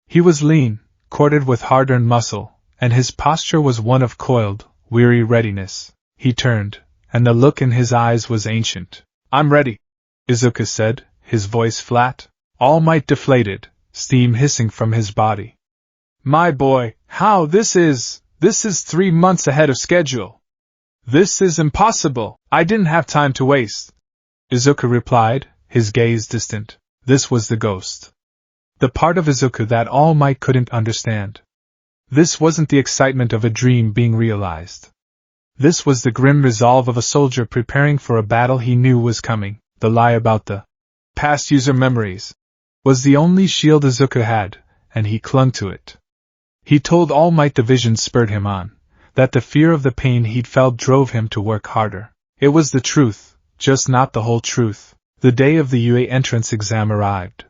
He was lean, corded with hard-earned muscle, and his posture was one of coiled, weary readiness. He turned, and the look in his eyes was ancient. "I'm ready," Izuku said, his voice flat. All Might deflated, steam hissing from his body. "My boy, how this is 3 months ahead of schedule. This is impossible. I didn't have time to waste," Izuku replied, his gaze distant. This was the ghost. The part of Izuku that All Might couldn't understand. This wasn't the excitement of a dream being realized. This was the grim resolve of a soldier preparing for a battle he knew was coming. The lie about the past user memories was the only shield Izuku had, and he clung to it. He told All Might the vision spurred him on, that the fear of the pain he'd felt drove him to work harder. It was the truth, just not the whole truth. The day of the UA entrance exam arrived.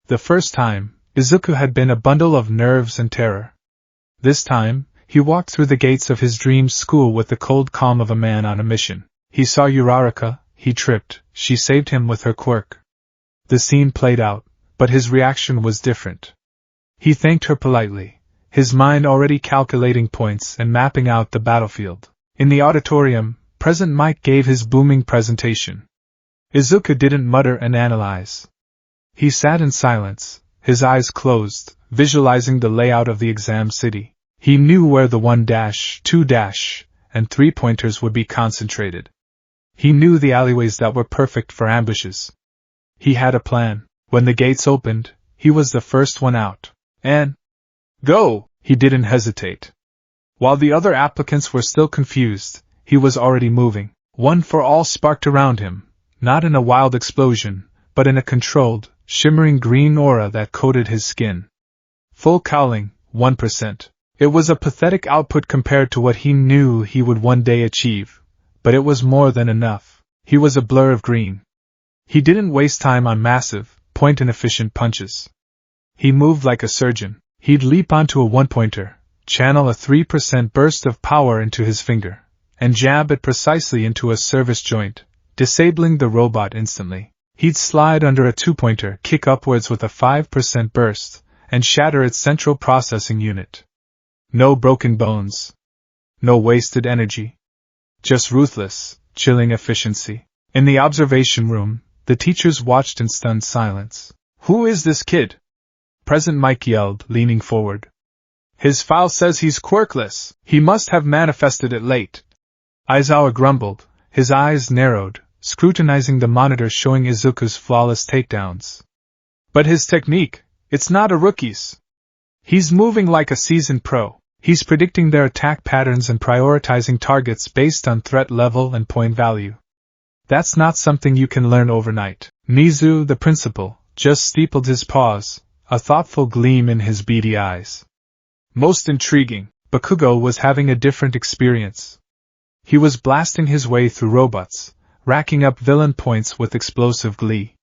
The first time, Izuku had been a bundle of nerves and terror. This time, he walked through the gates of his dream school with the cold calm of a man on a mission. He saw Uraraka, he tripped, she saved him with her quirk. The scene played out, but his reaction was different. He thanked her politely, his mind already calculating points and mapping out the battlefield. In the auditorium, President Mike gave his booming presentation. Izuku didn't mutter and analyze. He sat in silence, his eyes closed, visualizing the layout of the exam city. He knew where the 1-, 2-, and 3-pointers would be concentrated. He knew the alleyways that were perfect for ambushes. He had a plan. When the gates opened, he was the first one out. And go! He didn't hesitate. While the other applicants were still confused, he was already moving. One for all sparked around him, not in a wild explosion, but in a controlled, shimmering green aura that coated his skin. Full cowling, 1%. It was a pathetic output compared to what he knew he would one day achieve, but it was more than enough. He was a blur of green. He didn't waste time on massive, point-inefficient punches. He moved like a surgeon. He'd leap onto a 1-pointer, channel a 3% burst of power into his finger, and jab it precisely into a service joint, disabling the robot instantly. He'd slide under a 2-pointer, kick upwards with a 5% burst, and shatter its central processing unit. No broken bones. No wasted energy. Just ruthless, chilling efficiency. In the observation room, the teachers watched in stunned silence. "Who is this kid?" President Mike yelled, leaning forward. "His file says he's quirkless. He must have manifested it late." Aizawa grumbled, his eyes narrowed, scrutinizing the monitor showing Izuku's flawless takedowns. "But his technique, it's not a rookie's. He's moving like a seasoned pro. He's predicting their attack patterns and prioritizing targets based on threat level and point value. That's not something you can learn overnight." Mizu, the principal, just steepled his paws, a thoughtful gleam in his beady eyes. Most intriguing, Bakugo was having a different experience. He was blasting his way through robots, racking up villain points with explosive glee.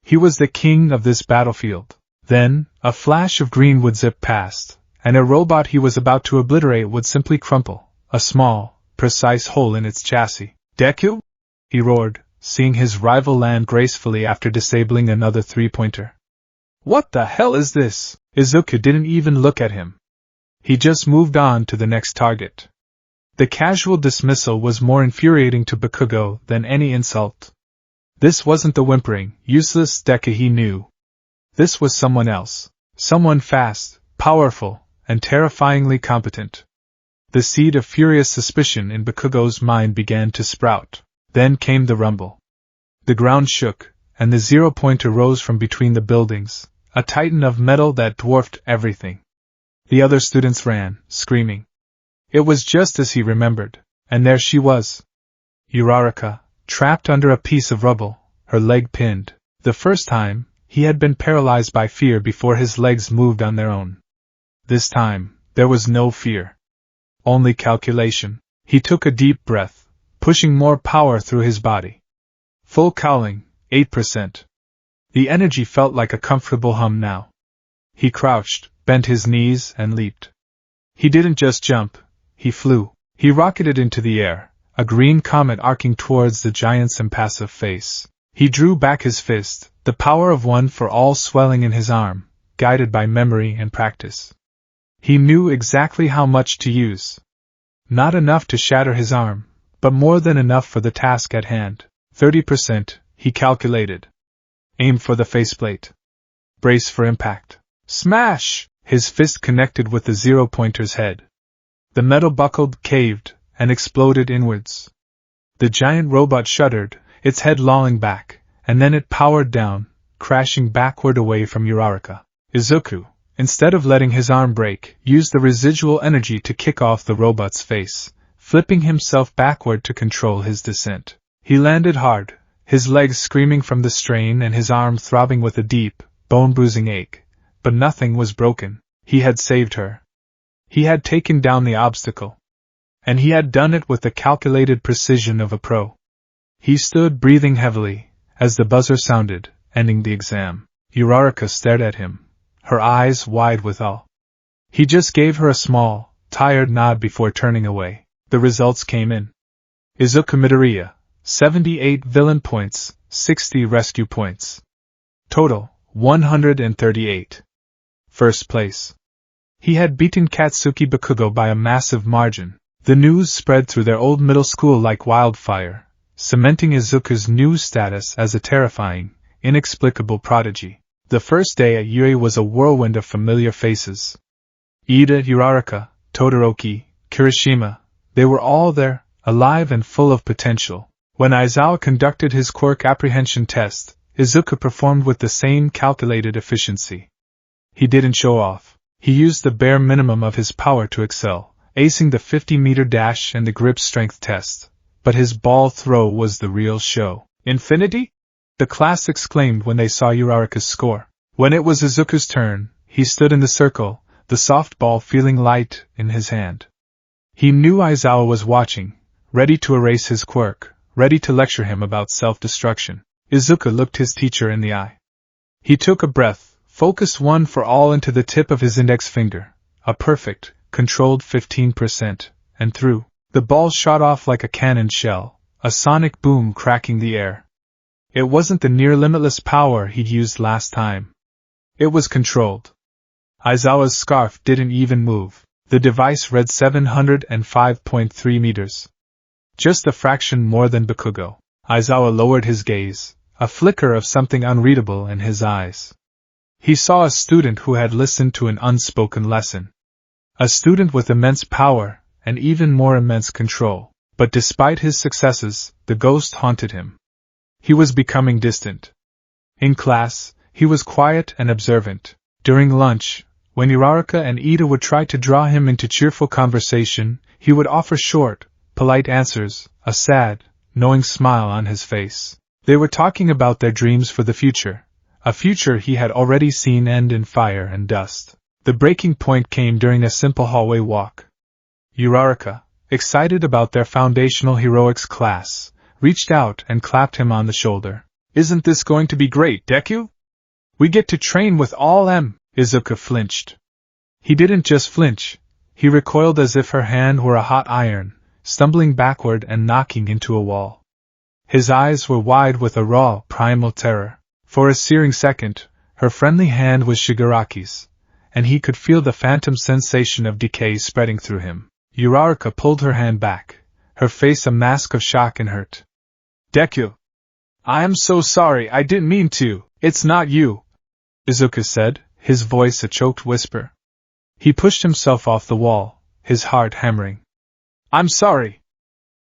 He was the king of this battlefield. Then, a flash of green would zip past, and a robot he was about to obliterate would simply crumple, a small, precise hole in its chassis. "Deku?" he roared, seeing his rival land gracefully after disabling another 3-pointer. "What the hell is this?" Izuku didn't even look at him. He just moved on to the next target. The casual dismissal was more infuriating to Bakugo than any insult. This wasn't the whimpering, useless Deku he knew. This was someone else. Someone fast, powerful, and terrifyingly competent. The seed of furious suspicion in Bakugo's mind began to sprout. Then came the rumble. The ground shook, and the 0-pointer rose from between the buildings, a titan of metal that dwarfed everything. The other students ran, screaming. It was just as he remembered, and there she was. Uraraka, trapped under a piece of rubble, her leg pinned. The first time, he had been paralyzed by fear before his legs moved on their own. This time, there was no fear. only calculation. He took a deep breath, pushing more power through his body. Full cowling, 8%. The energy felt like a comfortable hum now. He crouched, bent his knees, and leaped. He didn't just jump, he flew. He rocketed into the air, a green comet arcing towards the giant's impassive face. He drew back his fist, the power of one for all swelling in his arm, guided by memory and practice. He knew exactly how much to use. Not enough to shatter his arm, but more than enough for the task at hand. 30%, he calculated. Aim for the faceplate. Brace for impact. Smash! His fist connected with the zero-pointer's head. The metal buckled, caved, and exploded inwards. The giant robot shuddered, its head lolling back, and then it powered down, crashing backward away from Uraraka. Izuku, instead of letting his arm break, used the residual energy to kick off the robot's face, flipping himself backward to control his descent. He landed hard, his legs screaming from the strain and his arm throbbing with a deep, bone-bruising ache. But nothing was broken. He had saved her. He had taken down the obstacle. And he had done it with the calculated precision of a pro. He stood breathing heavily, as the buzzer sounded, ending the exam. Uraraka stared at him, her eyes wide with awe. He just gave her a small, tired nod before turning away. The results came in. Izuku Midoriya, 78 villain points, 60 rescue points. Total, 138. First place. He had beaten Katsuki Bakugo by a massive margin. The news spread through their old middle school like wildfire, cementing Izuku's new status as a terrifying, inexplicable prodigy. The first day at Yui was a whirlwind of familiar faces. Ida, Uraraka, Todoroki, Kirishima, they were all there, alive and full of potential. When Aizawa conducted his quirk apprehension test, Izuku performed with the same calculated efficiency. He didn't show off. He used the bare minimum of his power to excel, acing the 50-meter dash and the grip strength test. But his ball throw was the real show. Infinity? The class exclaimed when they saw Uraraka's score. When it was Izuku's turn, he stood in the circle, the soft ball feeling light in his hand. He knew Aizawa was watching, ready to erase his quirk, ready to lecture him about self-destruction. Izuku looked his teacher in the eye. He took a breath, focused one for all into the tip of his index finger, a perfect, controlled 15%, and threw. The ball shot off like a cannon shell, a sonic boom cracking the air. It wasn't the near-limitless power he'd used last time. It was controlled. Aizawa's scarf didn't even move. The device read 705.3 meters. Just a fraction more than Bakugo. Aizawa lowered his gaze, a flicker of something unreadable in his eyes. He saw a student who had listened to an unspoken lesson. A student with immense power, and even more immense control. But despite his successes, the ghost haunted him. He was becoming distant. In class, he was quiet and observant. During lunch, when Uraraka and Ida would try to draw him into cheerful conversation, he would offer short, polite answers, a sad, knowing smile on his face. They were talking about their dreams for the future, a future he had already seen end in fire and dust. The breaking point came during a simple hallway walk. Uraraka, excited about their foundational heroics class, reached out and clapped him on the shoulder. "Isn't this going to be great, Deku? We get to train with all M." Izuku flinched. He didn't just flinch, he recoiled as if her hand were a hot iron, stumbling backward and knocking into a wall. His eyes were wide with a raw, primal terror. For a searing second, her friendly hand was Shigaraki's, and he could feel the phantom sensation of decay spreading through him. Uraraka pulled her hand back, her face a mask of shock and hurt. "Deku! I am so sorry, I didn't mean to, it's not you," Izuku said, his voice a choked whisper. He pushed himself off the wall, his heart hammering. "I'm sorry.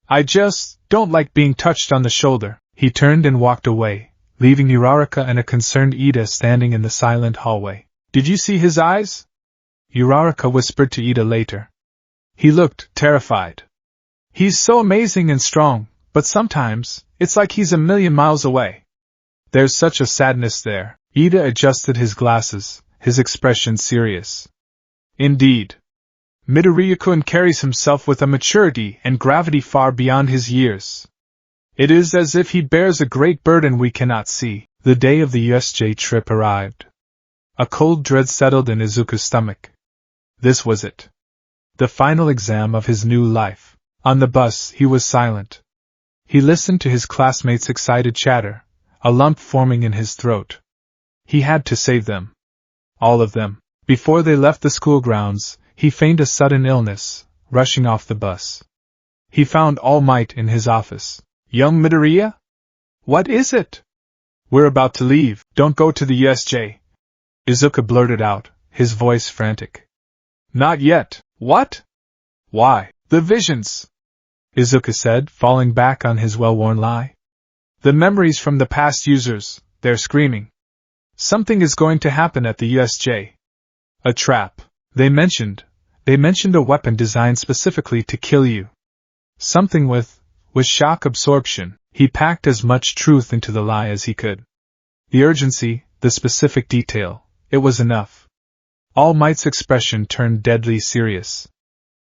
I just don't like being touched on the shoulder." He turned and walked away, leaving Uraraka and a concerned Ida standing in the silent hallway. "Did you see his eyes?" Uraraka whispered to Ida later. "He looked terrified. He's so amazing and strong, but sometimes, it's like he's a million miles away. There's such a sadness there." Ida adjusted his glasses, his expression serious. "Indeed. Midoriya-kun carries himself with a maturity and gravity far beyond his years. It is as if he bears a great burden we cannot see. The day of the USJ trip arrived. A cold dread settled in Izuku's stomach. This was it. The final exam of his new life. On the bus, he was silent. He listened to his classmates' excited chatter, a lump forming in his throat. He had to save them. All of them. Before they left the school grounds, he feigned a sudden illness, rushing off the bus. He found All Might in his office. Young Midoriya? What is it? We're about to leave. Don't go to the USJ. Izuku blurted out, his voice frantic. Not yet. What? Why? The visions, Izuku said, falling back on his well-worn lie. The memories from the past users, they're screaming. Something is going to happen at the USJ. A trap. They mentioned a weapon designed specifically to kill you. Something with shock absorption. He packed as much truth into the lie as he could. The urgency, the specific detail, it was enough. All Might's expression turned deadly serious.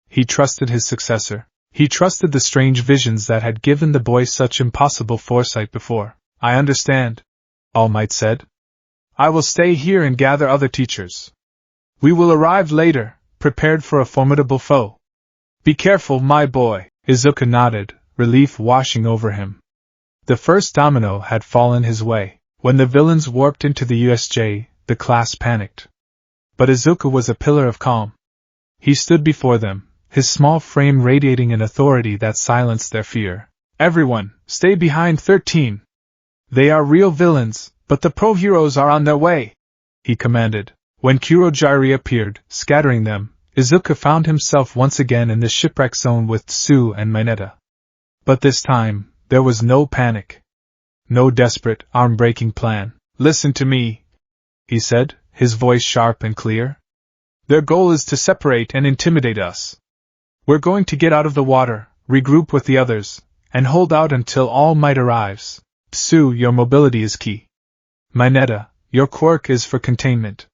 He trusted his successor. He trusted the strange visions that had given the boy such impossible foresight before. I understand, All Might said. I will stay here and gather other teachers. We will arrive later, prepared for a formidable foe. Be careful, my boy. Izuku nodded, relief washing over him. The first domino had fallen his way. When the villains warped into the USJ, the class panicked. But Izuku was a pillar of calm. He stood before them, his small frame radiating an authority that silenced their fear. Everyone, stay behind 13. They are real villains, but the pro-heroes are on their way, he commanded. When Kurogiri appeared, scattering them, Izuku found himself once again in the shipwreck zone with Tsu and Mineta. But this time, there was no panic. No desperate, arm-breaking plan. Listen to me, he said, his voice sharp and clear. Their goal is to separate and intimidate us. We're going to get out of the water, regroup with the others, and hold out until All Might arrives. Tsu, your mobility is key. Mineta, your quirk is for containment.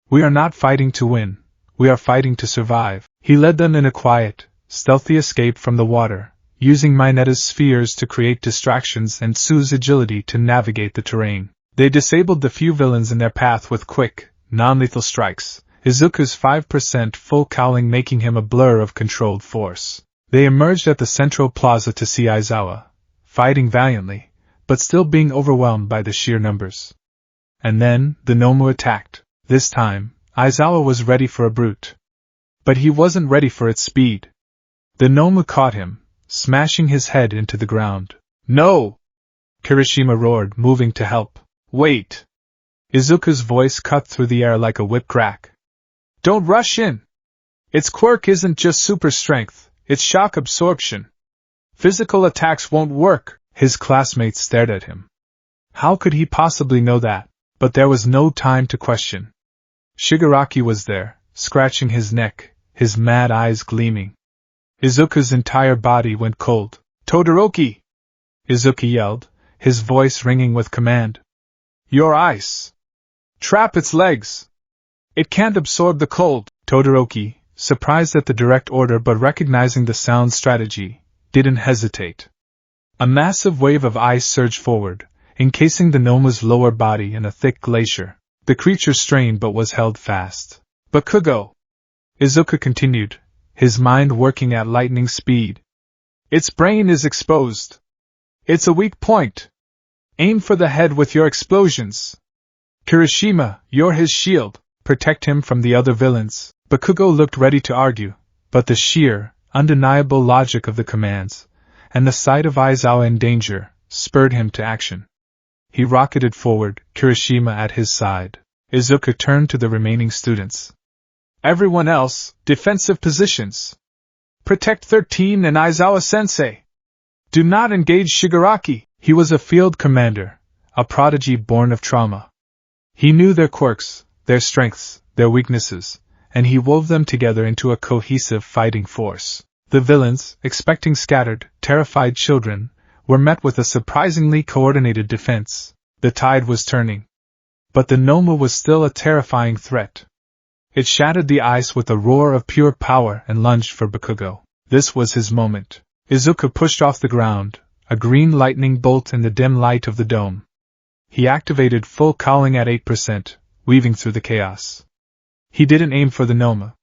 We are not fighting to win, we are fighting to survive. He led them in a quiet, stealthy escape from the water, using Mineta's spheres to create distractions and Tsu's agility to navigate the terrain. They disabled the few villains in their path with quick, non-lethal strikes, Izuku's 5% full cowling making him a blur of controlled force. They emerged at the central plaza to see Aizawa, fighting valiantly, but still being overwhelmed by the sheer numbers. And then, the Nomu attacked. This time, Aizawa was ready for a brute. But he wasn't ready for its speed. The Nomu caught him, smashing his head into the ground. No! Kirishima roared, moving to help. Wait! Izuku's voice cut through the air like a whip crack. Don't rush in! Its quirk isn't just super strength, it's shock absorption. Physical attacks won't work. His classmates stared at him. How could he possibly know that? But there was no time to question. Shigaraki was there, scratching his neck, his mad eyes gleaming. Izuku's entire body went cold. Todoroki! Izuku yelled, his voice ringing with command. Your ice! Trap its legs! It can't absorb the cold. Todoroki, surprised at the direct order but recognizing the sound strategy, didn't hesitate. A massive wave of ice surged forward, encasing the Nomu's lower body in a thick glacier. The creature strained but was held fast. Bakugo! Izuku continued, his mind working at lightning speed. Its brain is exposed. It's a weak point. Aim for the head with your explosions. Kirishima, you're his shield. Protect him from the other villains. Bakugo looked ready to argue, but the sheer, undeniable logic of the commands, and the sight of Aizawa in danger, spurred him to action. He rocketed forward, Kirishima at his side. Izuku turned to the remaining students. Everyone else, defensive positions. Protect 13 and Aizawa-sensei. Do not engage Shigaraki. He was a field commander, a prodigy born of trauma. He knew their quirks, their strengths, their weaknesses, and he wove them together into a cohesive fighting force. The villains, expecting scattered, terrified children, were met with a surprisingly coordinated defense. The tide was turning. But the Nomu was still a terrifying threat. It shattered the ice with a roar of pure power and lunged for Bakugo. This was his moment. Izuku pushed off the ground, a green lightning bolt in the dim light of the dome. He activated full calling at 8%, weaving through the chaos. He didn't aim for the Noma.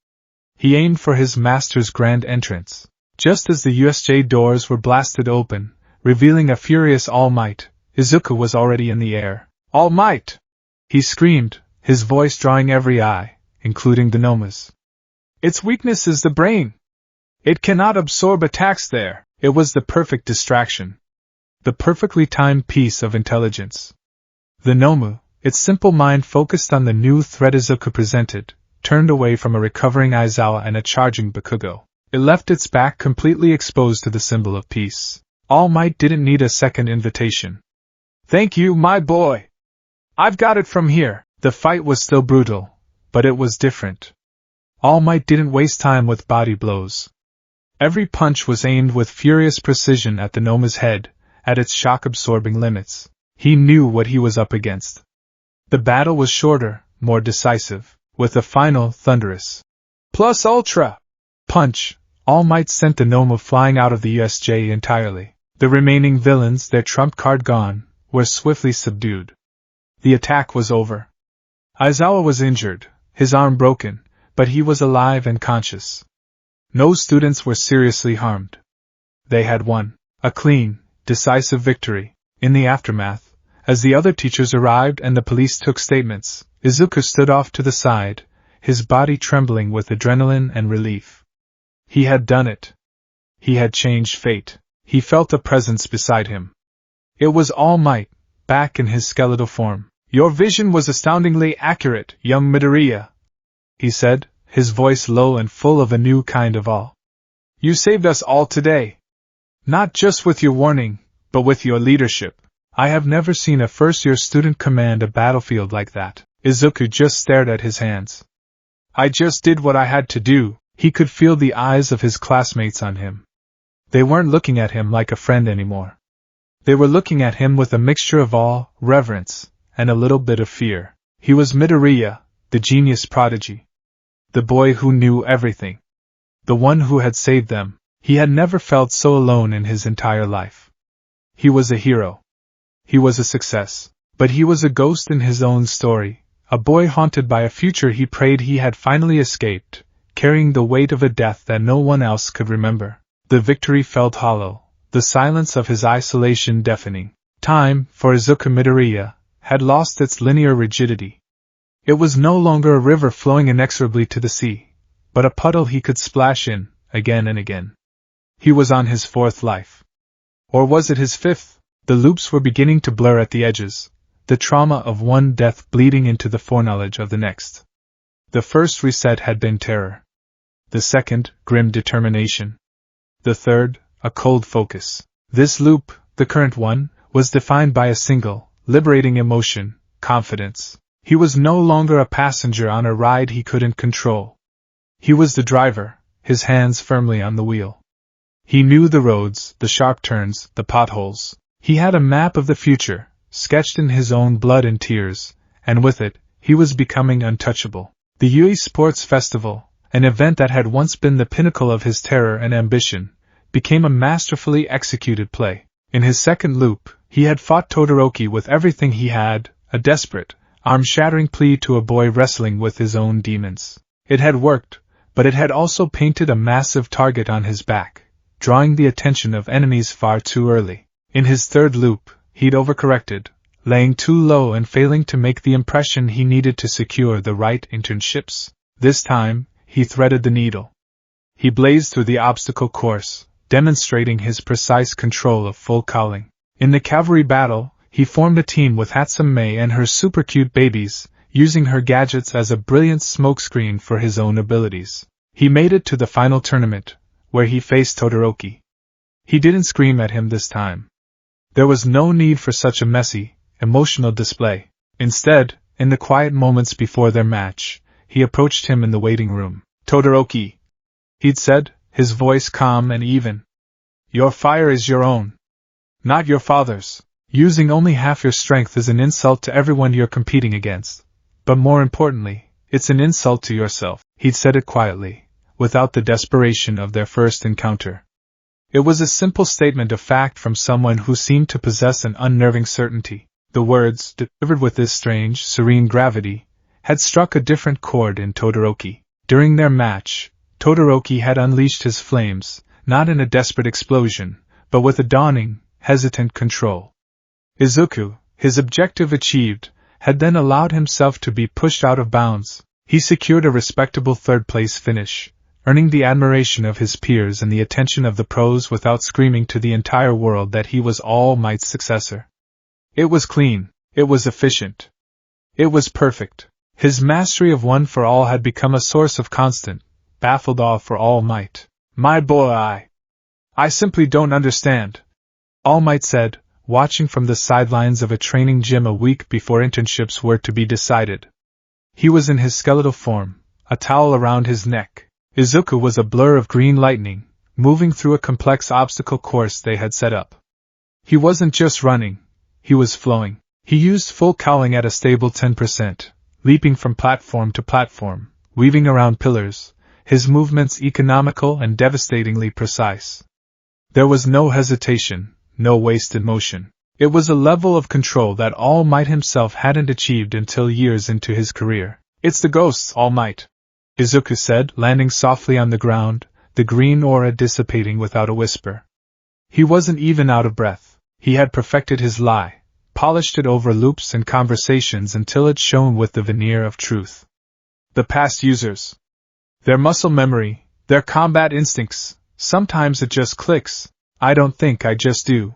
He aimed for his master's grand entrance. Just as the USJ doors were blasted open, revealing a furious All Might, Izuku was already in the air. All Might! He screamed, his voice drawing every eye, including the Noma's. Its weakness is the brain. It cannot absorb attacks there. It was the perfect distraction. The perfectly timed piece of intelligence. The Nomu, its simple mind focused on the new threat Izuku presented, turned away from a recovering Aizawa and a charging Bakugo. It left its back completely exposed to the symbol of peace. All Might didn't need a second invitation. Thank you, my boy. I've got it from here. The fight was still brutal, but it was different. All Might didn't waste time with body blows. Every punch was aimed with furious precision at the Noma's head, at its shock-absorbing limits. He knew what he was up against. The battle was shorter, more decisive, with a final, thunderous plus ultra punch. All Might sent the Noma flying out of the USJ entirely. The remaining villains, their trump card gone, were swiftly subdued. The attack was over. Aizawa was injured, his arm broken, but he was alive and conscious. No students were seriously harmed. They had won a clean, decisive victory. In the aftermath, as the other teachers arrived and the police took statements, Izuku stood off to the side, his body trembling with adrenaline and relief. He had done it. He had changed fate. He felt a presence beside him. It was All Might, back in his skeletal form. Your vision was astoundingly accurate, young Midoriya, he said, his voice low and full of a new kind of awe. You saved us all today. Not just with your warning, but with your leadership. I have never seen a first-year student command a battlefield like that. Izuku just stared at his hands. I just did what I had to do. He could feel the eyes of his classmates on him. They weren't looking at him like a friend anymore. They were looking at him with a mixture of awe, reverence, and a little bit of fear. He was Midoriya, the genius prodigy. The boy who knew everything. The one who had saved them. He had never felt so alone in his entire life. He was a hero. He was a success. But he was a ghost in his own story, a boy haunted by a future he prayed he had finally escaped, carrying the weight of a death that no one else could remember. The victory felt hollow, the silence of his isolation deafening. Time, for Izuku Midoriya, had lost its linear rigidity. It was no longer a river flowing inexorably to the sea, but a puddle he could splash in, again and again. He was on his fourth life. Or was it his fifth? The loops were beginning to blur at the edges, the trauma of one death bleeding into the foreknowledge of the next. The first reset had been terror. The second, grim determination. The third, a cold focus. This loop, the current one, was defined by a single, liberating emotion, confidence. He was no longer a passenger on a ride he couldn't control. He was the driver, his hands firmly on the wheel. He knew the roads, the sharp turns, the potholes. He had a map of the future, sketched in his own blood and tears, and with it, he was becoming untouchable. The Yui Sports Festival, an event that had once been the pinnacle of his terror and ambition, became a masterfully executed play. In his second loop, he had fought Todoroki with everything he had, a desperate, arm-shattering plea to a boy wrestling with his own demons. It had worked, but it had also painted a massive target on his back, drawing the attention of enemies far too early. In his third loop, he'd overcorrected, laying too low and failing to make the impression he needed to secure the right internships. This time, he threaded the needle. He blazed through the obstacle course, demonstrating his precise control of full calling. In the cavalry battle, he formed a team with Hatsune and her super-cute babies, using her gadgets as a brilliant smokescreen for his own abilities. He made it to the final tournament, where he faced Todoroki. He didn't scream at him this time. There was no need for such a messy, emotional display. Instead, in the quiet moments before their match, he approached him in the waiting room. Todoroki, he'd said, his voice calm and even. Your fire is your own, not your father's. Using only half your strength is an insult to everyone you're competing against. But more importantly, It's an insult to yourself. He'd said it quietly, without the desperation of their first encounter. It was a simple statement of fact from someone who seemed to possess an unnerving certainty. The words, delivered with this strange, serene gravity, had struck a different chord in Todoroki. During their match, Todoroki had unleashed his flames, not in a desperate explosion, but with a dawning, hesitant control. Izuku, his objective achieved, had then allowed himself to be pushed out of bounds. He secured a respectable third-place finish, earning the admiration of his peers and the attention of the pros without screaming to the entire world that he was All Might's successor. It was clean, it was efficient. It was perfect. His mastery of One for All had become a source of constant, baffled awe for All Might. My boy, I simply don't understand, All Might said, watching from the sidelines of a training gym a week before internships were to be decided. He was in his skeletal form, a towel around his neck. Izuku was a blur of green lightning, moving through a complex obstacle course they had set up. He wasn't just running, he was flowing. He used full cowling at a stable 10%, leaping from platform to platform, weaving around pillars, his movements economical and devastatingly precise. There was no hesitation, no wasted motion. It was a level of control that All Might himself hadn't achieved until years into his career. It's the ghosts, All Might, Izuku said, landing softly on the ground, the green aura dissipating without a whisper. He wasn't even out of breath. He had perfected his lie, polished it over loops and conversations until it shone with the veneer of truth. The past users. Their muscle memory, their combat instincts, sometimes it just clicks. I don't think I just do.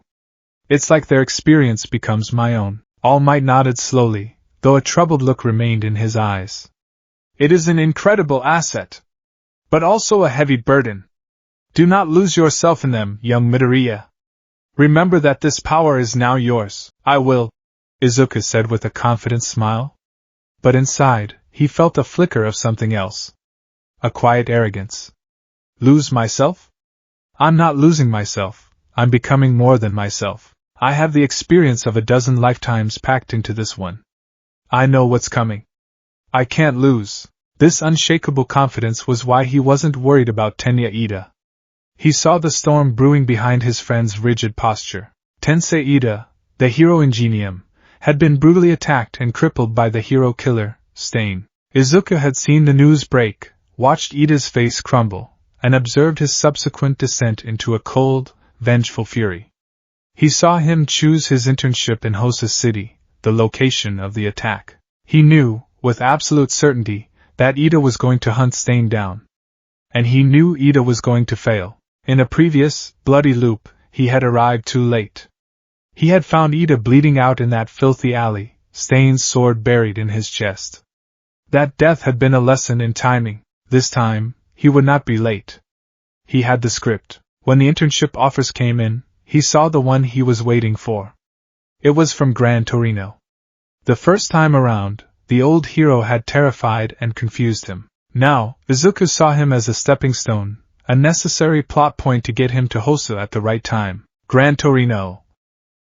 It's like their experience becomes my own. All Might nodded slowly, though a troubled look remained in his eyes. It is an incredible asset, but also a heavy burden. Do not lose yourself in them, young Midoriya. Remember that this power is now yours. I will, Izuku said with a confident smile. But inside, he felt a flicker of something else. A quiet arrogance. Lose myself? I'm not losing myself, I'm becoming more than myself. I have the experience of a dozen lifetimes packed into this one. I know what's coming. I can't lose. This unshakable confidence was why he wasn't worried about Tenya Ida. He saw the storm brewing behind his friend's rigid posture. Tensei Ida, the hero ingenium, had been brutally attacked and crippled by the hero killer, Stain. Izuku had seen the news break, watched Ida's face crumble, and observed his subsequent descent into a cold, vengeful fury. He saw him choose his internship in Hosa City, the location of the attack. He knew, with absolute certainty, that Ida was going to hunt Stain down. And he knew Ida was going to fail. In a previous, bloody loop, he had arrived too late. He had found Ida bleeding out in that filthy alley, Stain's sword buried in his chest. That death had been a lesson in timing. This time, he would not be late. He had the script. When the internship offers came in, he saw the one he was waiting for. It was from Gran Torino. The first time around, the old hero had terrified and confused him. Now, Izuku saw him as a stepping stone, a necessary plot point to get him to Hosa at the right time. Gran Torino,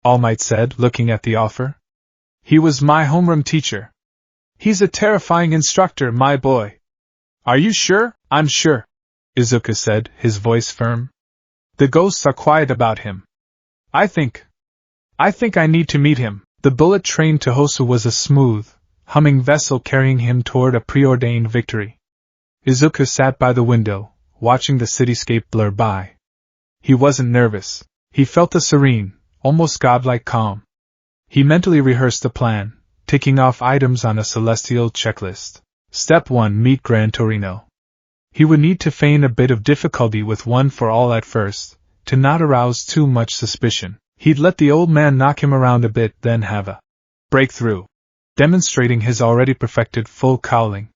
All Might said, looking at the offer. He was my homeroom teacher. He's a terrifying instructor, my boy. Are you sure? I'm sure, Izuku said, his voice firm. The ghosts are quiet about him. I think I need to meet him. The bullet train to Hosa was a smooth, humming vessel carrying him toward a preordained victory. Izuku sat by the window, watching the cityscape blur by. He wasn't nervous. He felt a serene, almost godlike calm. He mentally rehearsed a plan, ticking off items on a celestial checklist. Step 1: Meet Gran Torino. He would need to feign a bit of difficulty with One for All at first, to not arouse too much suspicion. He'd let the old man knock him around a bit, then have a breakthrough, demonstrating his already perfected full cowling.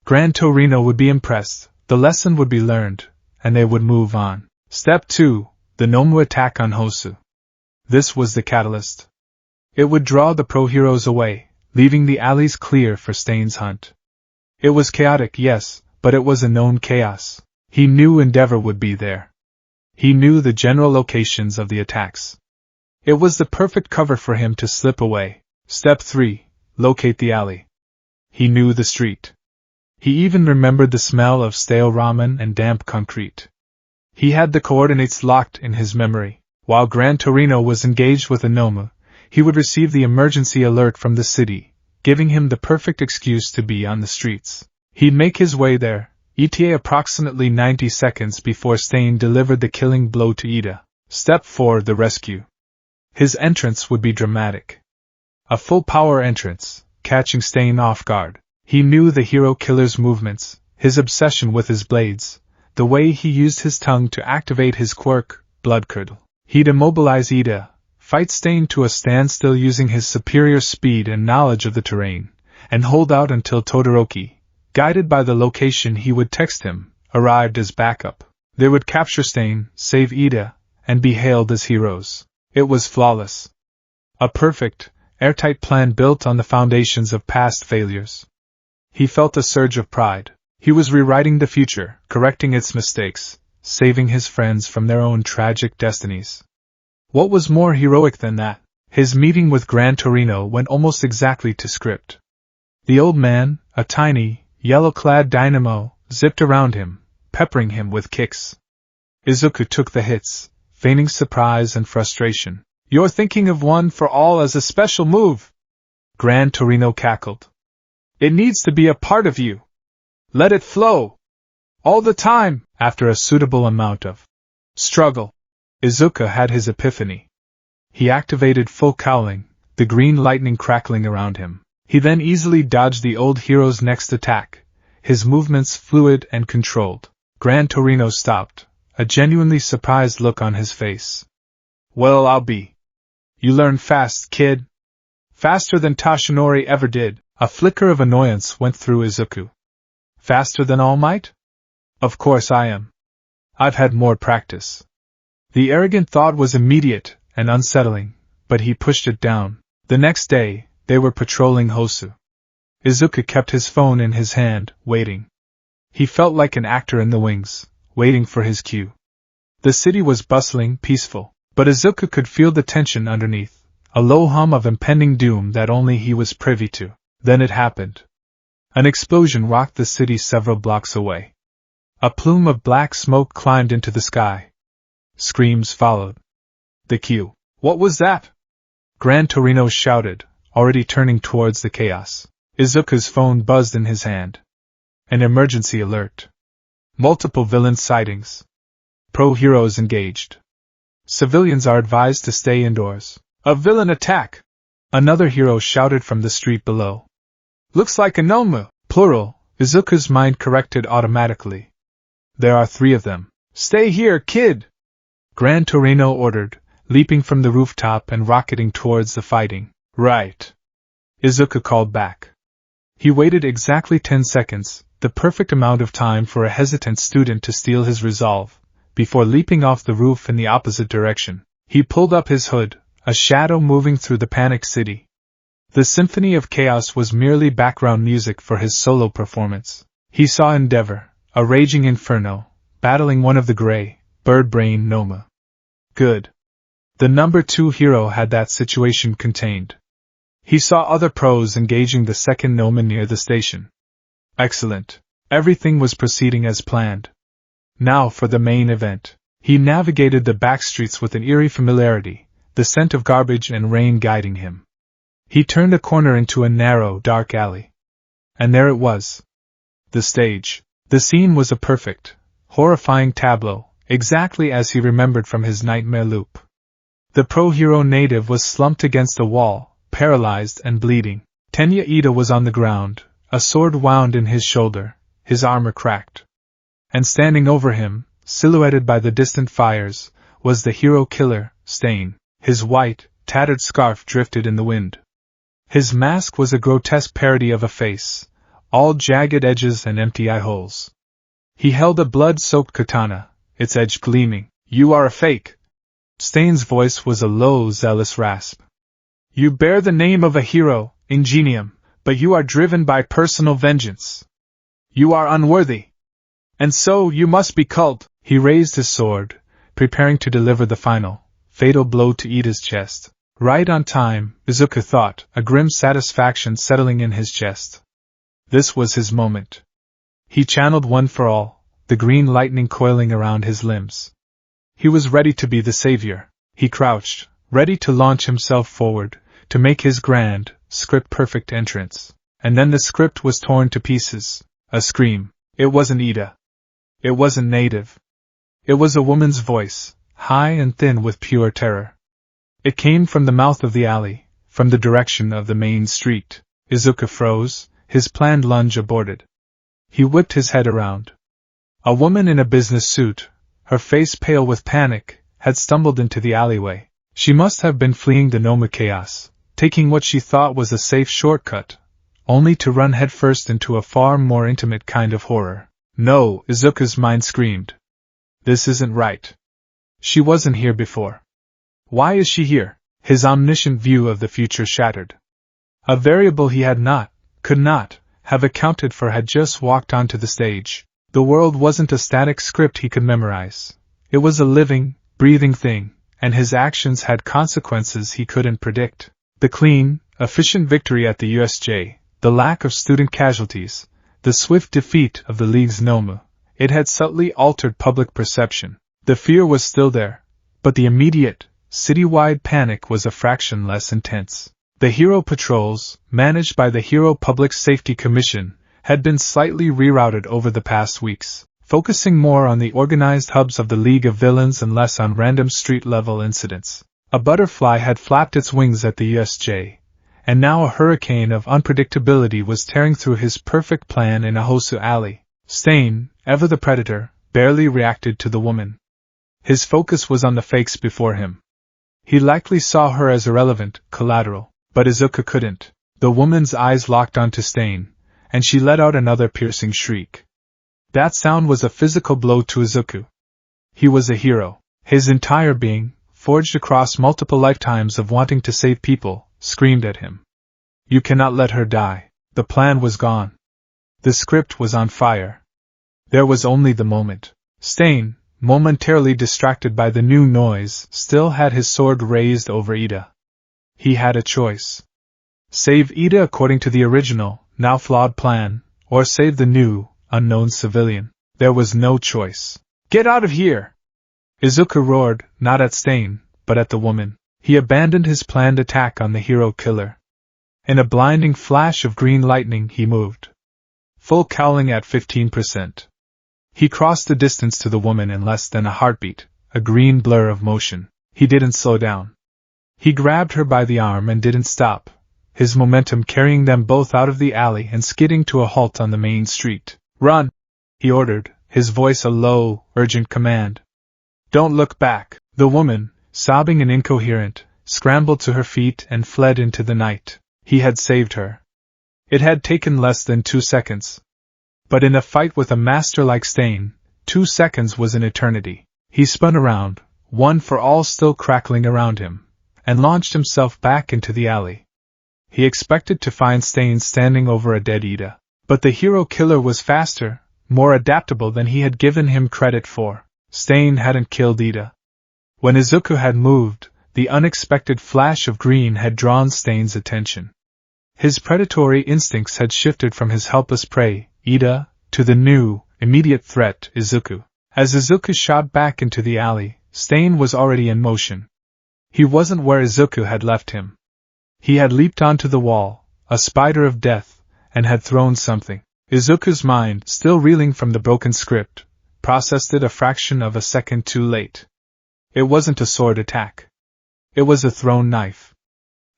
Gran Torino would be impressed, the lesson would be learned, and they would move on. Step 2: The Nomu attack on Hosu. This was the catalyst. It would draw the pro-heroes away, leaving the alleys clear for Stain's hunt. It was chaotic, yes, but it was a known chaos. He knew Endeavor would be there. He knew the general locations of the attacks. It was the perfect cover for him to slip away. Step 3: Locate the alley. He knew the street. He even remembered the smell of stale ramen and damp concrete. He had the coordinates locked in his memory. While Gran Torino was engaged with Anomu, he would receive the emergency alert from the city, giving him the perfect excuse to be on the streets. He'd make his way there, ETA approximately 90 seconds before Stain delivered the killing blow to Ida. Step 4: The rescue. His entrance would be dramatic. A full-power entrance, catching Stain off guard. He knew the hero killer's movements, his obsession with his blades, the way he used his tongue to activate his quirk, Blood Curdle. He'd immobilize Ida, fight Stain to a standstill using his superior speed and knowledge of the terrain, and hold out until Todoroki, guided by the location he would text him, arrived as backup. They would capture Stain, save Ida, and be hailed as heroes. It was flawless. A perfect, airtight plan built on the foundations of past failures. He felt a surge of pride. He was rewriting the future, correcting its mistakes, saving his friends from their own tragic destinies. What was more heroic than that? His meeting with Gran Torino went almost exactly to script. The old man, a tiny, yellow-clad dynamo, zipped around him, peppering him with kicks. Izuku took the hits, feigning surprise and frustration. "You're thinking of one for all as a special move," Gran Torino cackled. "It needs to be a part of you. Let it flow. All the time." After a suitable amount of struggle, Izuku had his epiphany. He activated full cowling, the green lightning crackling around him. He then easily dodged the old hero's next attack, his movements fluid and controlled. Gran Torino stopped, a genuinely surprised look on his face. "Well, I'll be. You learn fast, kid. Faster than Toshinori ever did." A flicker of annoyance went through Izuku. "Faster than All Might? Of course I am. I've had more practice." The arrogant thought was immediate and unsettling, but he pushed it down. The next day, they were patrolling Hosu. Izuku kept his phone in his hand, waiting. He felt like an actor in the wings, waiting for his cue. The city was bustling, peaceful, but Izuku could feel the tension underneath, a low hum of impending doom that only he was privy to. Then it happened. An explosion rocked the city several blocks away. A plume of black smoke climbed into the sky. Screams followed. The cue. "What was that?" Gran Torino shouted, already turning towards the chaos. Izuku's phone buzzed in his hand. An emergency alert. Multiple villain sightings. Pro-heroes engaged. Civilians are advised to stay indoors. "A villain attack!" Another hero shouted from the street below. "Looks like a Nomu, plural," Izuku's mind corrected automatically. "There are 3 of them." "Stay here, kid!" Gran Torino ordered, leaping from the rooftop and rocketing towards the fighting. "Right," Izuku called back. He waited exactly 10 seconds, the perfect amount of time for a hesitant student to steal his resolve, before leaping off the roof in the opposite direction. He pulled up his hood, a shadow moving through the panicked city. The symphony of chaos was merely background music for his solo performance. He saw Endeavor, a raging inferno, battling one of the gray, bird-brain Noma. Good. The number 2 hero had that situation contained. He saw other pros engaging the second Noma near the station. Excellent. Everything was proceeding as planned. Now for the main event. He navigated the back streets with an eerie familiarity, the scent of garbage and rain guiding him. He turned a corner into a narrow, dark alley. And there it was. The stage. The scene was a perfect, horrifying tableau, exactly as he remembered from his nightmare loop. The pro-hero native was slumped against a wall, paralyzed and bleeding. Tenya Ida was on the ground, a sword wound in his shoulder, his armor cracked. And standing over him, silhouetted by the distant fires, was the hero killer, Stain. His white, tattered scarf drifted in the wind. His mask was a grotesque parody of a face, all jagged edges and empty eye holes. He held a blood-soaked katana, its edge gleaming. "You are a fake." Stain's voice was a low, zealous rasp. "You bear the name of a hero, Ingenium, but you are driven by personal vengeance. You are unworthy. And so you must be culled." He raised his sword, preparing to deliver the final, fatal blow to Ida's chest. Right on time, Izuku thought, a grim satisfaction settling in his chest. This was his moment. He channeled one for all, the green lightning coiling around his limbs. He was ready to be the savior. He crouched, ready to launch himself forward, to make his grand, script-perfect entrance. And then the script was torn to pieces. A scream. It wasn't Ida. It wasn't native. It was a woman's voice, high and thin with pure terror. It came from the mouth of the alley, from the direction of the main street. Izuku froze, his planned lunge aborted. He whipped his head around. A woman in a business suit, her face pale with panic, had stumbled into the alleyway. She must have been fleeing the Nomu chaos, taking what she thought was a safe shortcut, only to run headfirst into a far more intimate kind of horror. No, Izuku's mind screamed. This isn't right. She wasn't here before. Why is she here? His omniscient view of the future shattered. A variable he had not, could not, have accounted for had just walked onto the stage. The world wasn't a static script he could memorize. It was a living, breathing thing, and his actions had consequences he couldn't predict. The clean, efficient victory at the USJ, the lack of student casualties, the swift defeat of the League's Nomu, it had subtly altered public perception. The fear was still there, but the immediate, citywide panic was a fraction less intense. The Hero Patrols, managed by the Hero Public Safety Commission, had been slightly rerouted over the past weeks, focusing more on the organized hubs of the League of Villains and less on random street-level incidents. A butterfly had flapped its wings at the USJ, and now a hurricane of unpredictability was tearing through his perfect plan in Ahosu Alley. Stain, ever the predator, barely reacted to the woman. His focus was on the fakes before him. He likely saw her as irrelevant, collateral, but Izuku couldn't. The woman's eyes locked onto Stain, and she let out another piercing shriek. That sound was a physical blow to Izuku. He was a hero. His entire being, forged across multiple lifetimes of wanting to save people, screamed at him. You cannot let her die. The plan was gone. The script was on fire. There was only the moment. Stain, momentarily distracted by the new noise, still had his sword raised over Ida. He had a choice. Save Ida according to the original, now flawed plan, or save the new, unknown civilian. There was no choice. Get out of here! Izuku roared, not at Stain, but at the woman. He abandoned his planned attack on the hero killer. In a blinding flash of green lightning he moved. Full cowling at 15%. He crossed the distance to the woman in less than a heartbeat, a green blur of motion. He didn't slow down. He grabbed her by the arm and didn't stop, his momentum carrying them both out of the alley and skidding to a halt on the main street. Run! He ordered, his voice a low, urgent command. Don't look back. The woman, sobbing and incoherent, scrambled to her feet and fled into the night. He had saved her. It had taken less than 2 seconds. But in a fight with a master like Stain, 2 seconds was an eternity. He spun around, one for all still crackling around him, and launched himself back into the alley. He expected to find Stain standing over a dead Ida. But the hero killer was faster, more adaptable than he had given him credit for. Stain hadn't killed Ida. When Izuku had moved, the unexpected flash of green had drawn Stain's attention. His predatory instincts had shifted from his helpless prey, Ida, to the new, immediate threat, Izuku. As Izuku shot back into the alley, Stain was already in motion. He wasn't where Izuku had left him. He had leaped onto the wall, a spider of death, and had thrown something. Izuku's mind, still reeling from the broken script, processed it a fraction of a second too late. It wasn't a sword attack. It was a thrown knife.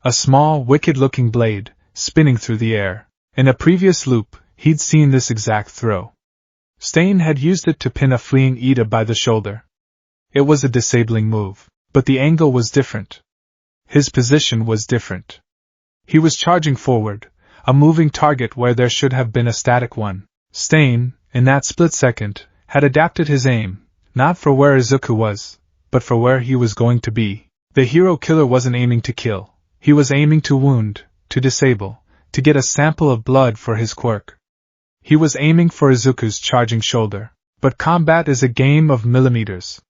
A small, wicked-looking blade, spinning through the air. In a previous loop, he'd seen this exact throw. Stain had used it to pin a fleeing Ida by the shoulder. It was a disabling move, but the angle was different. His position was different. He was charging forward, a moving target where there should have been a static one. Stain, in that split second, had adapted his aim, not for where Izuku was, but for where he was going to be. The hero killer wasn't aiming to kill. He was aiming to wound, to disable, to get a sample of blood for his quirk. He was aiming for Izuku's charging shoulder. But combat is a game of millimeters.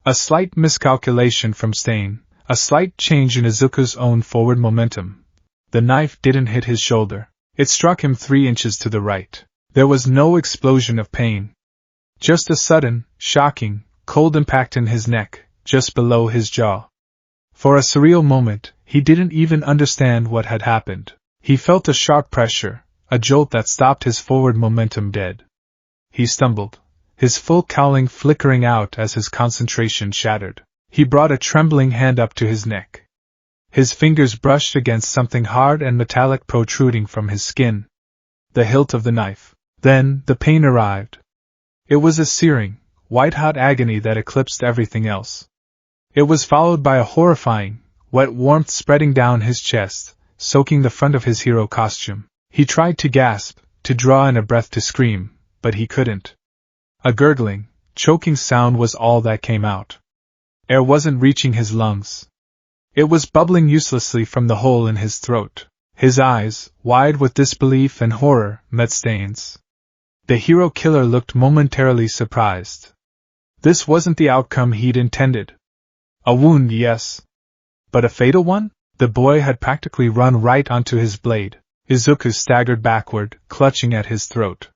A slight miscalculation from Stain, a slight change in Izuku's own forward momentum. The knife didn't hit his shoulder. It struck him 3 inches to the right. There was no explosion of pain. Just a sudden, shocking, cold impact in his neck, just below his jaw. For a surreal moment, he didn't even understand what had happened. He felt a sharp pressure, a jolt that stopped his forward momentum dead. He stumbled, his full cowling flickering out as his concentration shattered. He brought a trembling hand up to his neck. His fingers brushed against something hard and metallic protruding from his skin. The hilt of the knife. Then, the pain arrived. It was a searing, white-hot agony that eclipsed everything else. It was followed by a horrifying, wet warmth spreading down his chest, soaking the front of his hero costume. He tried to gasp, to draw in a breath to scream, but he couldn't. A gurgling, choking sound was all that came out. Air wasn't reaching his lungs. It was bubbling uselessly from the hole in his throat. His eyes, wide with disbelief and horror, met Stain's. The hero killer looked momentarily surprised. This wasn't the outcome he'd intended. A wound, yes. But a fatal one? The boy had practically run right onto his blade. Izuku staggered backward, clutching at his throat.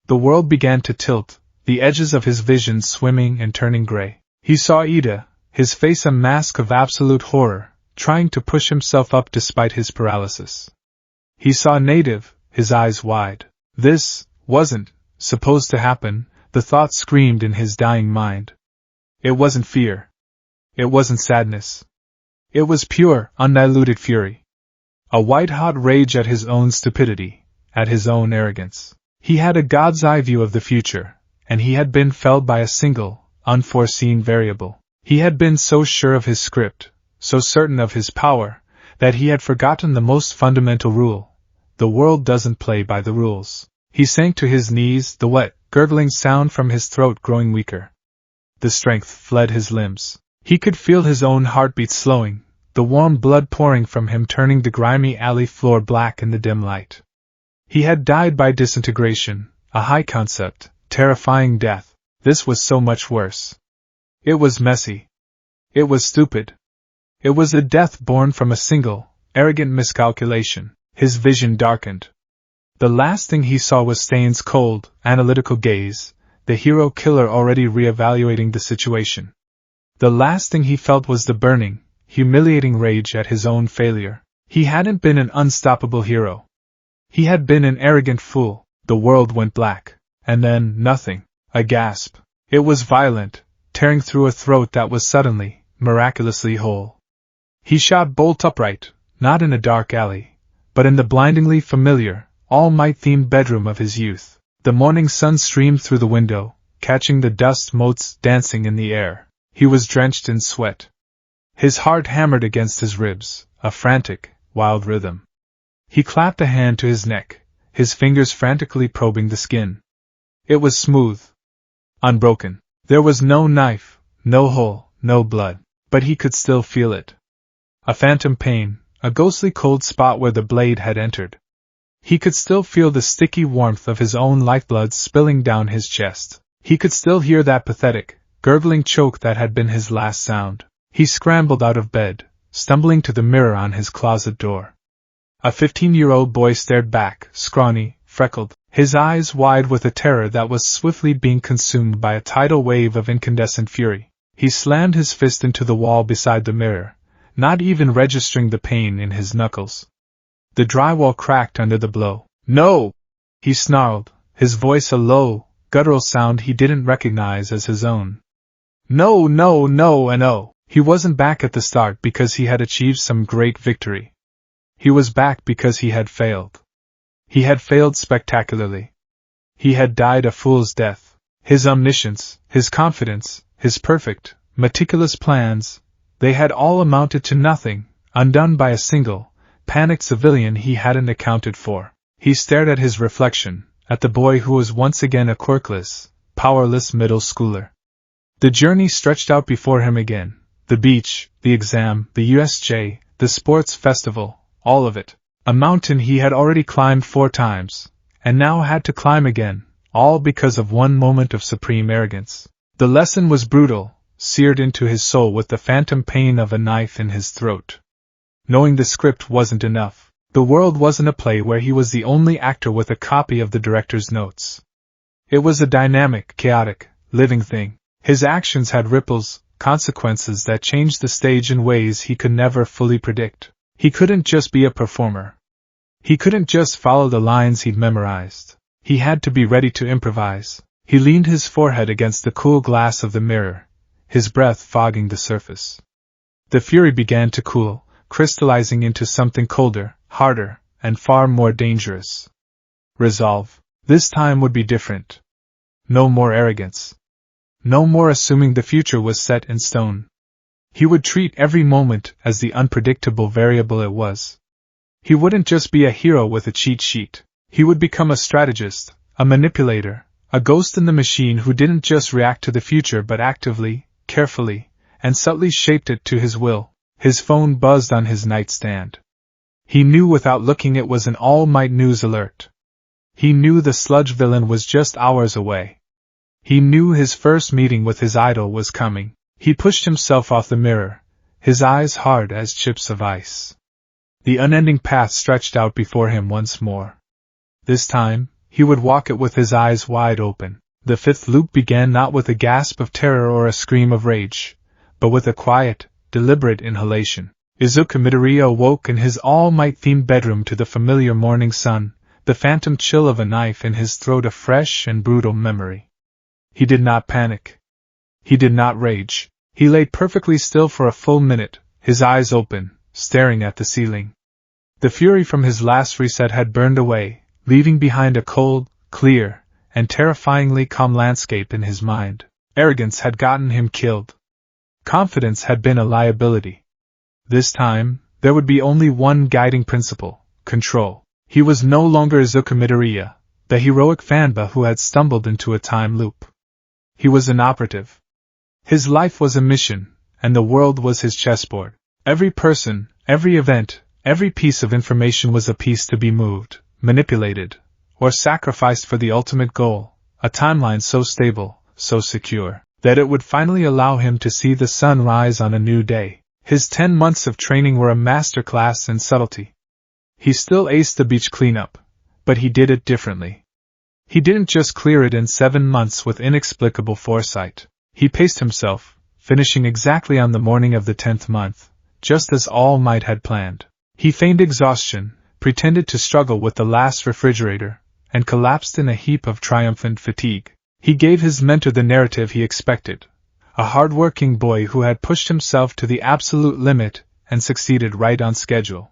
The world began to tilt, the edges of his vision swimming and turning gray. He saw Ida, his face a mask of absolute horror, trying to push himself up despite his paralysis. He saw Native, his eyes wide. This wasn't supposed to happen, the thought screamed in his dying mind. It wasn't fear. It wasn't sadness. It was pure, undiluted fury. A white-hot rage at his own stupidity, at his own arrogance. He had a god's eye view of the future, and he had been felled by a single, unforeseen variable. He had been so sure of his script, so certain of his power, that he had forgotten the most fundamental rule. The world doesn't play by the rules. He sank to his knees, the wet, gurgling sound from his throat growing weaker. The strength fled his limbs. He could feel his own heartbeat slowing, the warm blood pouring from him turning the grimy alley floor black in the dim light. He had died by disintegration, a high concept, terrifying death. This was so much worse. It was messy. It was stupid. It was a death born from a single, arrogant miscalculation. His vision darkened. The last thing he saw was Stain's cold, analytical gaze, the hero killer already re-evaluating the situation. The last thing he felt was the burning, humiliating rage at his own failure. He hadn't been an unstoppable hero. He had been an arrogant fool. The world went black. And then, nothing. A gasp. It was violent, tearing through a throat that was suddenly, miraculously whole. He shot bolt upright, not in a dark alley, but in the blindingly familiar, all-might-themed bedroom of his youth. The morning sun streamed through the window, catching the dust motes dancing in the air. He was drenched in sweat. His heart hammered against his ribs, a frantic, wild rhythm. He clapped a hand to his neck, his fingers frantically probing the skin. It was smooth. Unbroken. There was no knife, no hole, no blood, but he could still feel it. A phantom pain, a ghostly cold spot where the blade had entered. He could still feel the sticky warmth of his own lifeblood spilling down his chest. He could still hear that pathetic, gurgling choke that had been his last sound. He scrambled out of bed, stumbling to the mirror on his closet door. A 15-year-old boy stared back, scrawny, freckled, his eyes wide with a terror that was swiftly being consumed by a tidal wave of incandescent fury. He slammed his fist into the wall beside the mirror, not even registering the pain in his knuckles. The drywall cracked under the blow. "No!" he snarled, his voice a low, guttural sound he didn't recognize as his own. No, no, no, and oh! He wasn't back at the start because he had achieved some great victory. He was back because he had failed. He had failed spectacularly. He had died a fool's death. His omniscience, his confidence, his perfect, meticulous plans, they had all amounted to nothing, undone by a single, panicked civilian he hadn't accounted for. He stared at his reflection, at the boy who was once again a quirkless, powerless middle schooler. The journey stretched out before him again. The beach, the exam, the USJ, the sports festival, all of it. A mountain he had already climbed 4 times, and now had to climb again, all because of one moment of supreme arrogance. The lesson was brutal, seared into his soul with the phantom pain of a knife in his throat. Knowing the script wasn't enough. The world wasn't a play where he was the only actor with a copy of the director's notes. It was a dynamic, chaotic, living thing. His actions had ripples, consequences that changed the stage in ways he could never fully predict. He couldn't just be a performer. He couldn't just follow the lines he'd memorized. He had to be ready to improvise. He leaned his forehead against the cool glass of the mirror, his breath fogging the surface. The fury began to cool, crystallizing into something colder, harder, and far more dangerous. Resolve. This time would be different. No more arrogance. No more assuming the future was set in stone. He would treat every moment as the unpredictable variable it was. He wouldn't just be a hero with a cheat sheet. He would become a strategist, a manipulator, a ghost in the machine who didn't just react to the future but actively, carefully, and subtly shaped it to his will. His phone buzzed on his nightstand. He knew without looking it was an All Might news alert. He knew the sludge villain was just hours away. He knew his first meeting with his idol was coming. He pushed himself off the mirror, his eyes hard as chips of ice. The unending path stretched out before him once more. This time, he would walk it with his eyes wide open. The fifth loop began not with a gasp of terror or a scream of rage, but with a quiet, deliberate inhalation. Izuku Midoriya awoke in his All Might-themed bedroom to the familiar morning sun, the phantom chill of a knife in his throat a fresh and brutal memory. He did not panic. He did not rage. He lay perfectly still for a full minute, his eyes open, staring at the ceiling. The fury from his last reset had burned away, leaving behind a cold, clear, and terrifyingly calm landscape in his mind. Arrogance had gotten him killed. Confidence had been a liability. This time, there would be only one guiding principle: control. He was no longer Izuku Midoriya, the heroic fanba who had stumbled into a time loop. He was an operative. His life was a mission, and the world was his chessboard. Every person, every event, every piece of information was a piece to be moved, manipulated, or sacrificed for the ultimate goal, a timeline so stable, so secure, that it would finally allow him to see the sun rise on a new day. His 10 months of training were a masterclass in subtlety. He still aced the beach cleanup, but he did it differently. He didn't just clear it in 7 months with inexplicable foresight. He paced himself, finishing exactly on the morning of the 10th month, just as All Might had planned. He feigned exhaustion, pretended to struggle with the last refrigerator, and collapsed in a heap of triumphant fatigue. He gave his mentor the narrative he expected: a hard-working boy who had pushed himself to the absolute limit and succeeded right on schedule.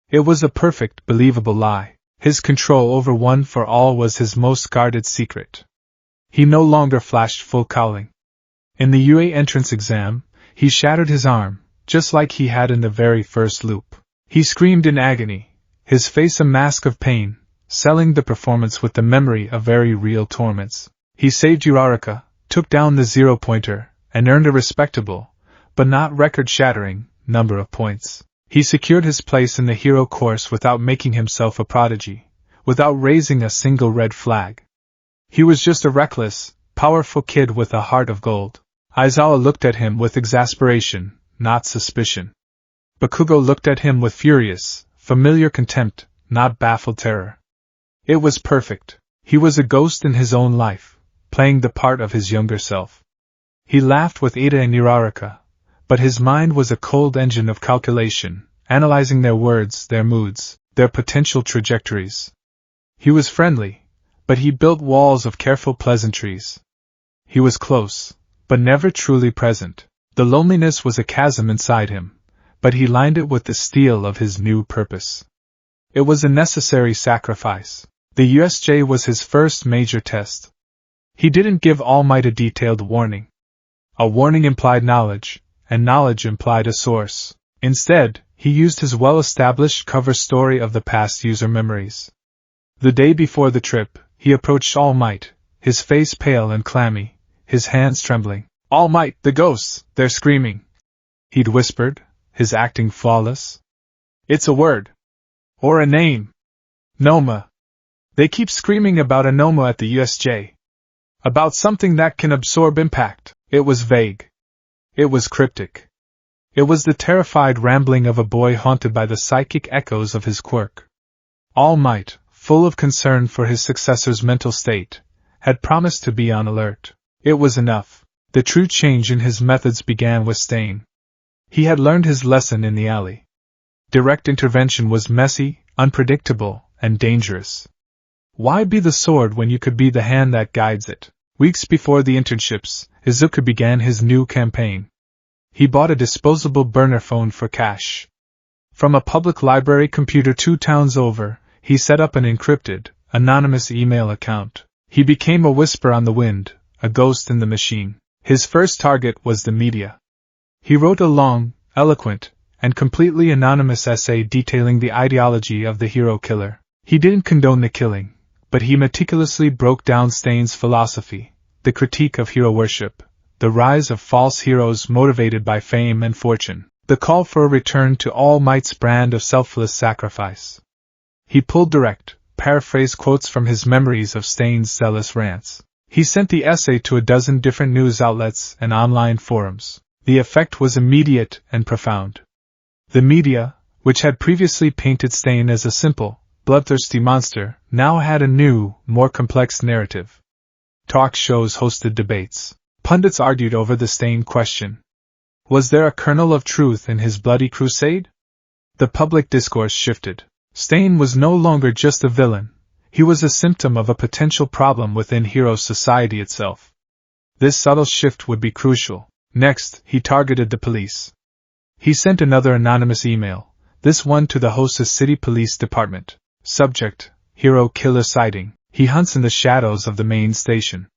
It was a perfect, believable lie. His control over One for All was his most guarded secret. He no longer flashed full cowling. In the UA entrance exam, he shattered his arm, just like he had in the very first loop. He screamed in agony, his face a mask of pain, selling the performance with the memory of very real torments. He saved Uraraka, took down the zero-pointer, and earned a respectable, but not record-shattering, number of points. He secured his place in the hero course without making himself a prodigy, without raising a single red flag. He was just a reckless, powerful kid with a heart of gold. Aizawa looked at him with exasperation, not suspicion. Bakugo looked at him with furious, familiar contempt, not baffled terror. It was perfect. He was a ghost in his own life, playing the part of his younger self. He laughed with Ada and Uraraka, but his mind was a cold engine of calculation, analyzing their words, their moods, their potential trajectories. He was friendly, but he built walls of careful pleasantries. He was close, but never truly present. The loneliness was a chasm inside him, but he lined it with the steel of his new purpose. It was a necessary sacrifice. The USJ was his first major test. He didn't give All Might a detailed warning. A warning implied knowledge, and knowledge implied a source. Instead, he used his well-established cover story of the past user memories. The day before the trip, he approached All Might, his face pale and clammy, his hands trembling. "All Might, the ghosts, they're screaming," he'd whispered, his acting flawless. "It's a word. Or a name. Noma. They keep screaming about a Noma at the USJ. About something that can absorb impact." It was vague. It was cryptic. It was the terrified rambling of a boy haunted by the psychic echoes of his quirk. All Might, full of concern for his successor's mental state, had promised to be on alert. It was enough. The true change in his methods began with Stain. He had learned his lesson in the alley. Direct intervention was messy, unpredictable, and dangerous. Why be the sword when you could be the hand that guides it? Weeks before the internships, Izuku began his new campaign. He bought a disposable burner phone for cash. From a public library computer 2 towns over, he set up an encrypted, anonymous email account. He became a whisper on the wind, a ghost in the machine. His first target was the media. He wrote a long, eloquent, and completely anonymous essay detailing the ideology of the hero killer. He didn't condone the killing, but he meticulously broke down Stain's philosophy, the critique of hero worship, the rise of false heroes motivated by fame and fortune, the call for a return to All Might's brand of selfless sacrifice. He pulled direct, paraphrased quotes from his memories of Stain's zealous rants. He sent the essay to a dozen different news outlets and online forums. The effect was immediate and profound. The media, which had previously painted Stain as a simple, bloodthirsty monster, now had a new, more complex narrative. Talk shows hosted debates. Pundits argued over the Stain question. Was there a kernel of truth in his bloody crusade? The public discourse shifted. Stain was no longer just a villain. He was a symptom of a potential problem within hero society itself. This subtle shift would be crucial. Next, he targeted the police. He sent another anonymous email, this one to the Hosa City Police Department. Subject: Hero Killer Sighting. He hunts in the shadows of the main station.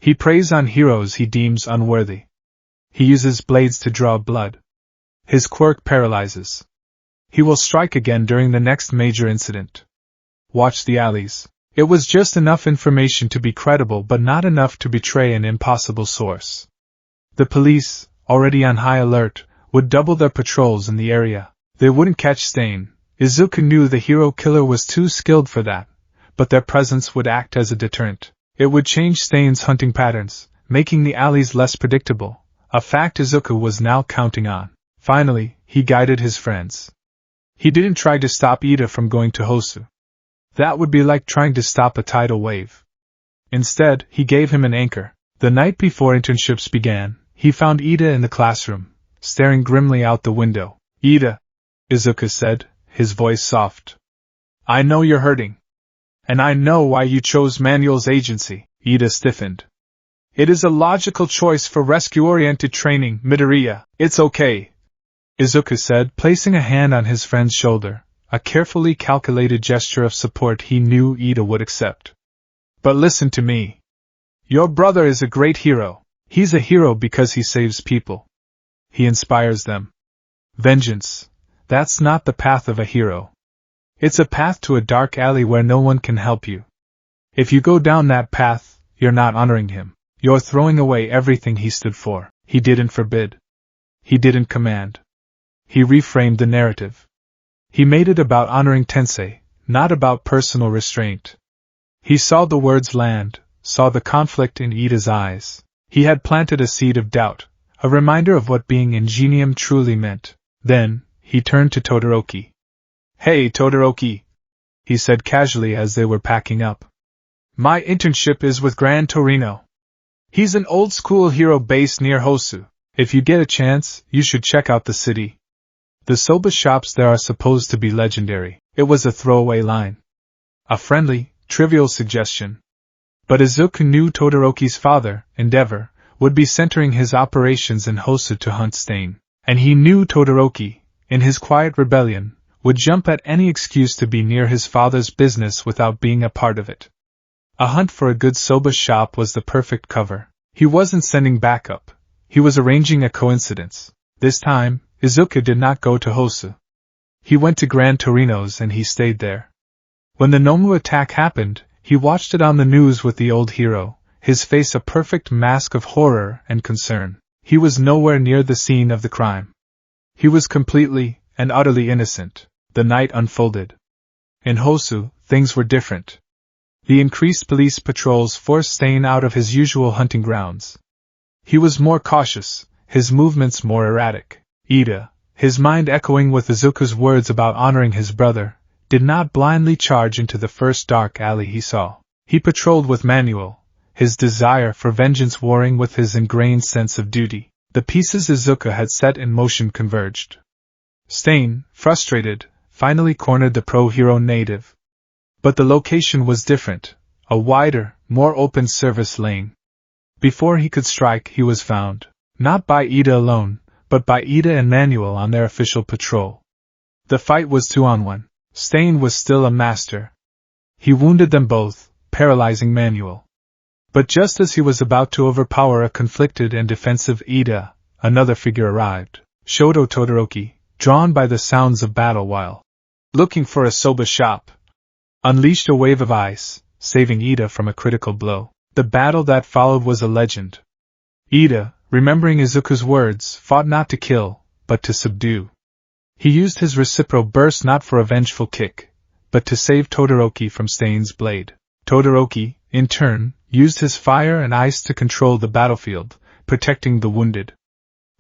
He preys on heroes he deems unworthy. He uses blades to draw blood. His quirk paralyzes. He will strike again during the next major incident. Watch the alleys. It was just enough information to be credible but not enough to betray an impossible source. The police, already on high alert, would double their patrols in the area. They wouldn't catch Stain. Izuku knew the hero killer was too skilled for that, but their presence would act as a deterrent. It would change Stain's hunting patterns, making the alleys less predictable, a fact Izuku was now counting on. Finally, he guided his friends. He didn't try to stop Ida from going to Hosu. That would be like trying to stop a tidal wave. Instead, he gave him an anchor. The night before internships began, he found Ida in the classroom, staring grimly out the window. Ida, Izuku said, his voice soft. I know you're hurting. And I know why you chose Manuel's agency. Ida stiffened. It is a logical choice for rescue-oriented training, Midoriya. It's okay, Izuku said, placing a hand on his friend's shoulder, a carefully calculated gesture of support he knew Ida would accept. But listen to me. Your brother is a great hero. He's a hero because he saves people. He inspires them. Vengeance. That's not the path of a hero. It's a path to a dark alley where no one can help you. If you go down that path, you're not honoring him. You're throwing away everything he stood for. He didn't forbid. He didn't command. He reframed the narrative. He made it about honoring Tensei, not about personal restraint. He saw the words land, saw the conflict in Ida's eyes. He had planted a seed of doubt, a reminder of what being ingenium truly meant. Then, he turned to Todoroki. Hey, Todoroki, he said casually as they were packing up. My internship is with Gran Torino. He's an old-school hero based near Hosu. If you get a chance, you should check out the city. The soba shops there are supposed to be legendary. It was a throwaway line. A friendly, trivial suggestion. But Izuku knew Todoroki's father, Endeavor, would be centering his operations in Hosu to hunt Stain. And he knew Todoroki, in his quiet rebellion, would jump at any excuse to be near his father's business without being a part of it. A hunt for a good soba shop was the perfect cover. He wasn't sending backup. He was arranging a coincidence. This time, Izuku did not go to Hosu. He went to Gran Torino's and he stayed there. When the Nomu attack happened, he watched it on the news with the old hero, his face a perfect mask of horror and concern. He was nowhere near the scene of the crime. He was completely and utterly innocent. The night unfolded. In Hosu, things were different. The increased police patrols forced Stain out of his usual hunting grounds. He was more cautious, his movements more erratic. Ida, his mind echoing with Izuku's words about honoring his brother, did not blindly charge into the first dark alley he saw. He patrolled with Manuel, his desire for vengeance warring with his ingrained sense of duty. The pieces Izuku had set in motion converged. Stain, frustrated, finally cornered the pro-hero native. But the location was different, a wider, more open service lane. Before he could strike, he was found, not by Ida alone, but by Ida and Manuel on their official patrol. The fight was 2-on-1. Stain was still a master. He wounded them both, paralyzing Manuel. But just as he was about to overpower a conflicted and defensive Ida, another figure arrived, Shoto Todoroki, drawn by the sounds of battle while looking for a soba shop, unleashed a wave of ice, saving Ida from a critical blow. The battle that followed was a legend. Ida, remembering Izuku's words, fought not to kill, but to subdue. He used his reciprocal burst not for a vengeful kick, but to save Todoroki from Stain's blade. Todoroki, in turn, used his fire and ice to control the battlefield, protecting the wounded.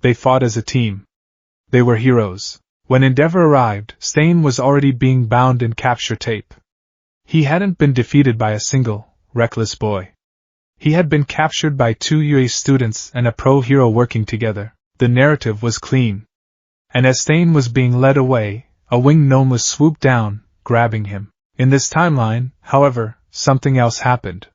They fought as a team. They were heroes. When Endeavor arrived, Stain was already being bound in capture tape. He hadn't been defeated by a single, reckless boy. He had been captured by 2 UA students and a pro-hero working together. The narrative was clean. And as Stain was being led away, a winged gnome swooped down, grabbing him. In this timeline, however, something else happened.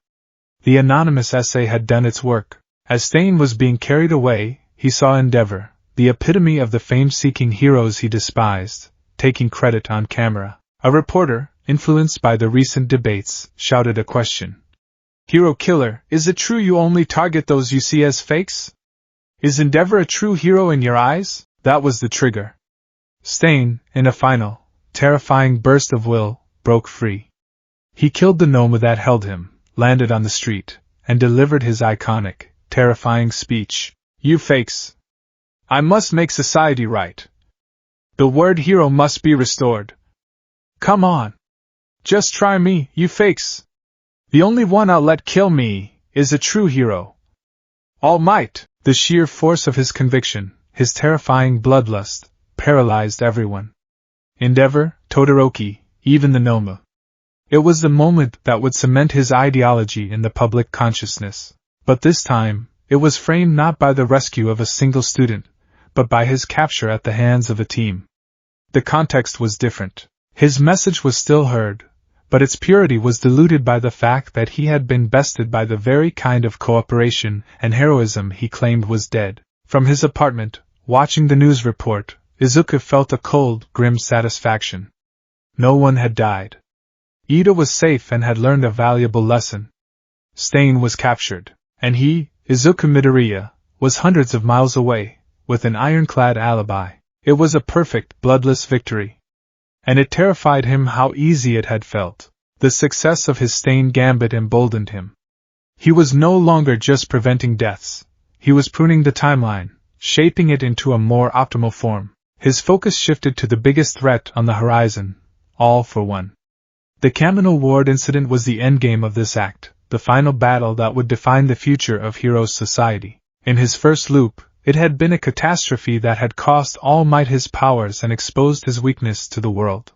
The anonymous essay had done its work. As Stain was being carried away, he saw Endeavor, the epitome of the fame-seeking heroes he despised, taking credit on camera. A reporter, influenced by the recent debates, shouted a question. "Hero killer, is it true you only target those you see as fakes? Is Endeavor a true hero in your eyes?" That was the trigger. Stain, in a final, terrifying burst of will, broke free. He killed the gnome that held him, landed on the street, and delivered his iconic, terrifying speech. "You fakes! I must make society right. The word hero must be restored. Come on! Just try me, you fakes! The only one I'll let kill me is a true hero. All might!" The sheer force of his conviction, his terrifying bloodlust, paralyzed everyone. Endeavor, Todoroki, even the gnome. It was the moment that would cement his ideology in the public consciousness. But this time, it was framed not by the rescue of a single student, but by his capture at the hands of a team. The context was different. His message was still heard, but its purity was diluted by the fact that he had been bested by the very kind of cooperation and heroism he claimed was dead. From his apartment, watching the news report, Izuku felt a cold, grim satisfaction. No one had died. Ida was safe and had learned a valuable lesson. Stain was captured, and he, Izuku Midoriya, was hundreds of miles away, with an ironclad alibi. It was a perfect, bloodless victory. And it terrified him how easy it had felt. The success of his Stain gambit emboldened him. He was no longer just preventing deaths. He was pruning the timeline, shaping it into a more optimal form. His focus shifted to the biggest threat on the horizon, all for one. The Kamino Ward incident was the endgame of this act, the final battle that would define the future of Heroes Society. In his first loop, it had been a catastrophe that had cost All Might his powers and exposed his weakness to the world.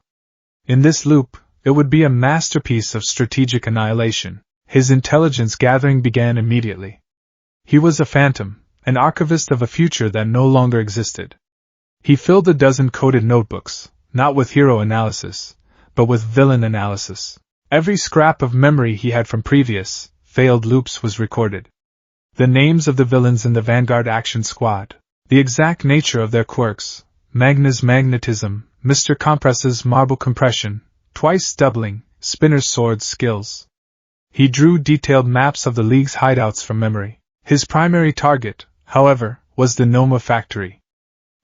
In this loop, it would be a masterpiece of strategic annihilation. His intelligence gathering began immediately. He was a phantom, an archivist of a future that no longer existed. He filled a dozen coded notebooks, not with hero analysis, but with villain analysis. Every scrap of memory he had from previous, failed loops was recorded. The names of the villains in the Vanguard Action Squad, the exact nature of their quirks, Magna's magnetism, Mr. Compress's marble compression, twice doubling, Spinner's sword skills. He drew detailed maps of the League's hideouts from memory. His primary target, however, was the Noma factory.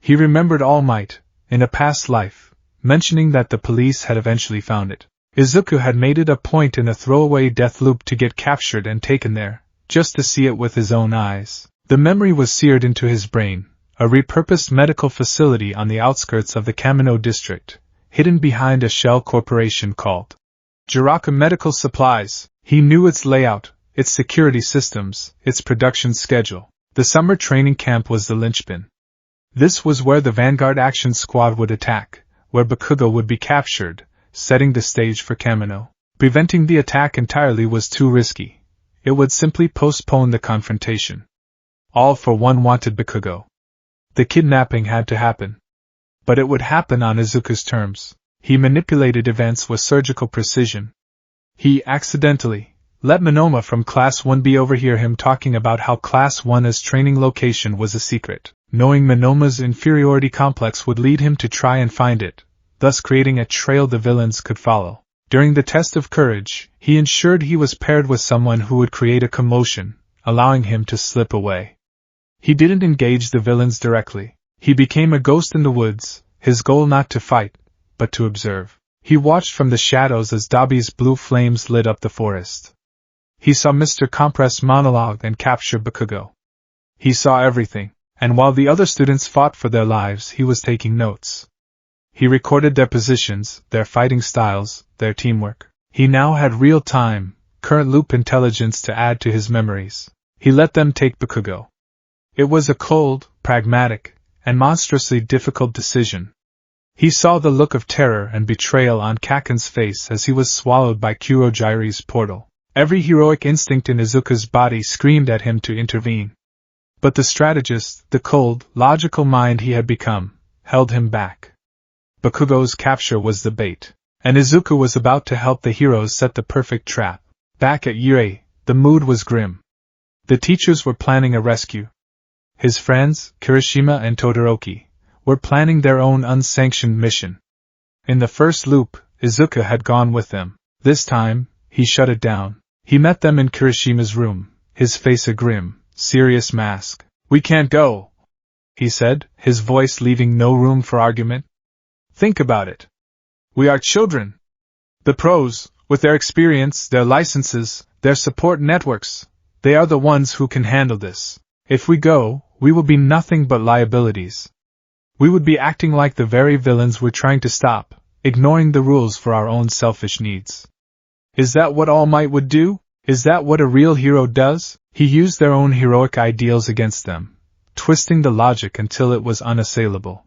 He remembered All Might, in a past life, mentioning that the police had eventually found it. Izuku had made it a point in a throwaway death loop to get captured and taken there, just to see it with his own eyes. The memory was seared into his brain, a repurposed medical facility on the outskirts of the Kamino district, hidden behind a shell corporation called Jiraka Medical Supplies. He knew its layout, its security systems, its production schedule. The summer training camp was the linchpin. This was where the Vanguard Action Squad would attack, where Bakugo would be captured, setting the stage for Kamino. Preventing the attack entirely was too risky. It would simply postpone the confrontation. All for one wanted Bakugo. The kidnapping had to happen. But it would happen on Izuku's terms. He manipulated events with surgical precision. He accidentally let Monoma from Class 1B overhear him talking about how Class 1's training location was a secret. Knowing Monoma's inferiority complex would lead him to try and find it, thus creating a trail the villains could follow. During the test of courage, he ensured he was paired with someone who would create a commotion, allowing him to slip away. He didn't engage the villains directly. He became a ghost in the woods, his goal not to fight, but to observe. He watched from the shadows as Dabi's blue flames lit up the forest. He saw Mr. Compress monologue and capture Bakugo. He saw everything, and while the other students fought for their lives, he was taking notes. He recorded their positions, their fighting styles, their teamwork. He now had real-time, current-loop intelligence to add to his memories. He let them take Bakugo. It was a cold, pragmatic, and monstrously difficult decision. He saw the look of terror and betrayal on Kaken's face as he was swallowed by Kurojire's portal. Every heroic instinct in Izuku's body screamed at him to intervene. But the strategist, the cold, logical mind he had become, held him back. Bakugo's capture was the bait, and Izuku was about to help the heroes set the perfect trap. Back at Yurei, the mood was grim. The teachers were planning a rescue. His friends, Kirishima and Todoroki, were planning their own unsanctioned mission. In the first loop, Izuku had gone with them. This time, he shut it down. He met them in Kirishima's room, his face a grim, serious mask. "We can't go," he said, his voice leaving no room for argument. "Think about it. We are children. The pros, with their experience, their licenses, their support networks, they are the ones who can handle this. If we go, we will be nothing but liabilities. We would be acting like the very villains we're trying to stop, ignoring the rules for our own selfish needs. Is that what All Might would do? Is that what a real hero does?" He used their own heroic ideals against them, twisting the logic until it was unassailable.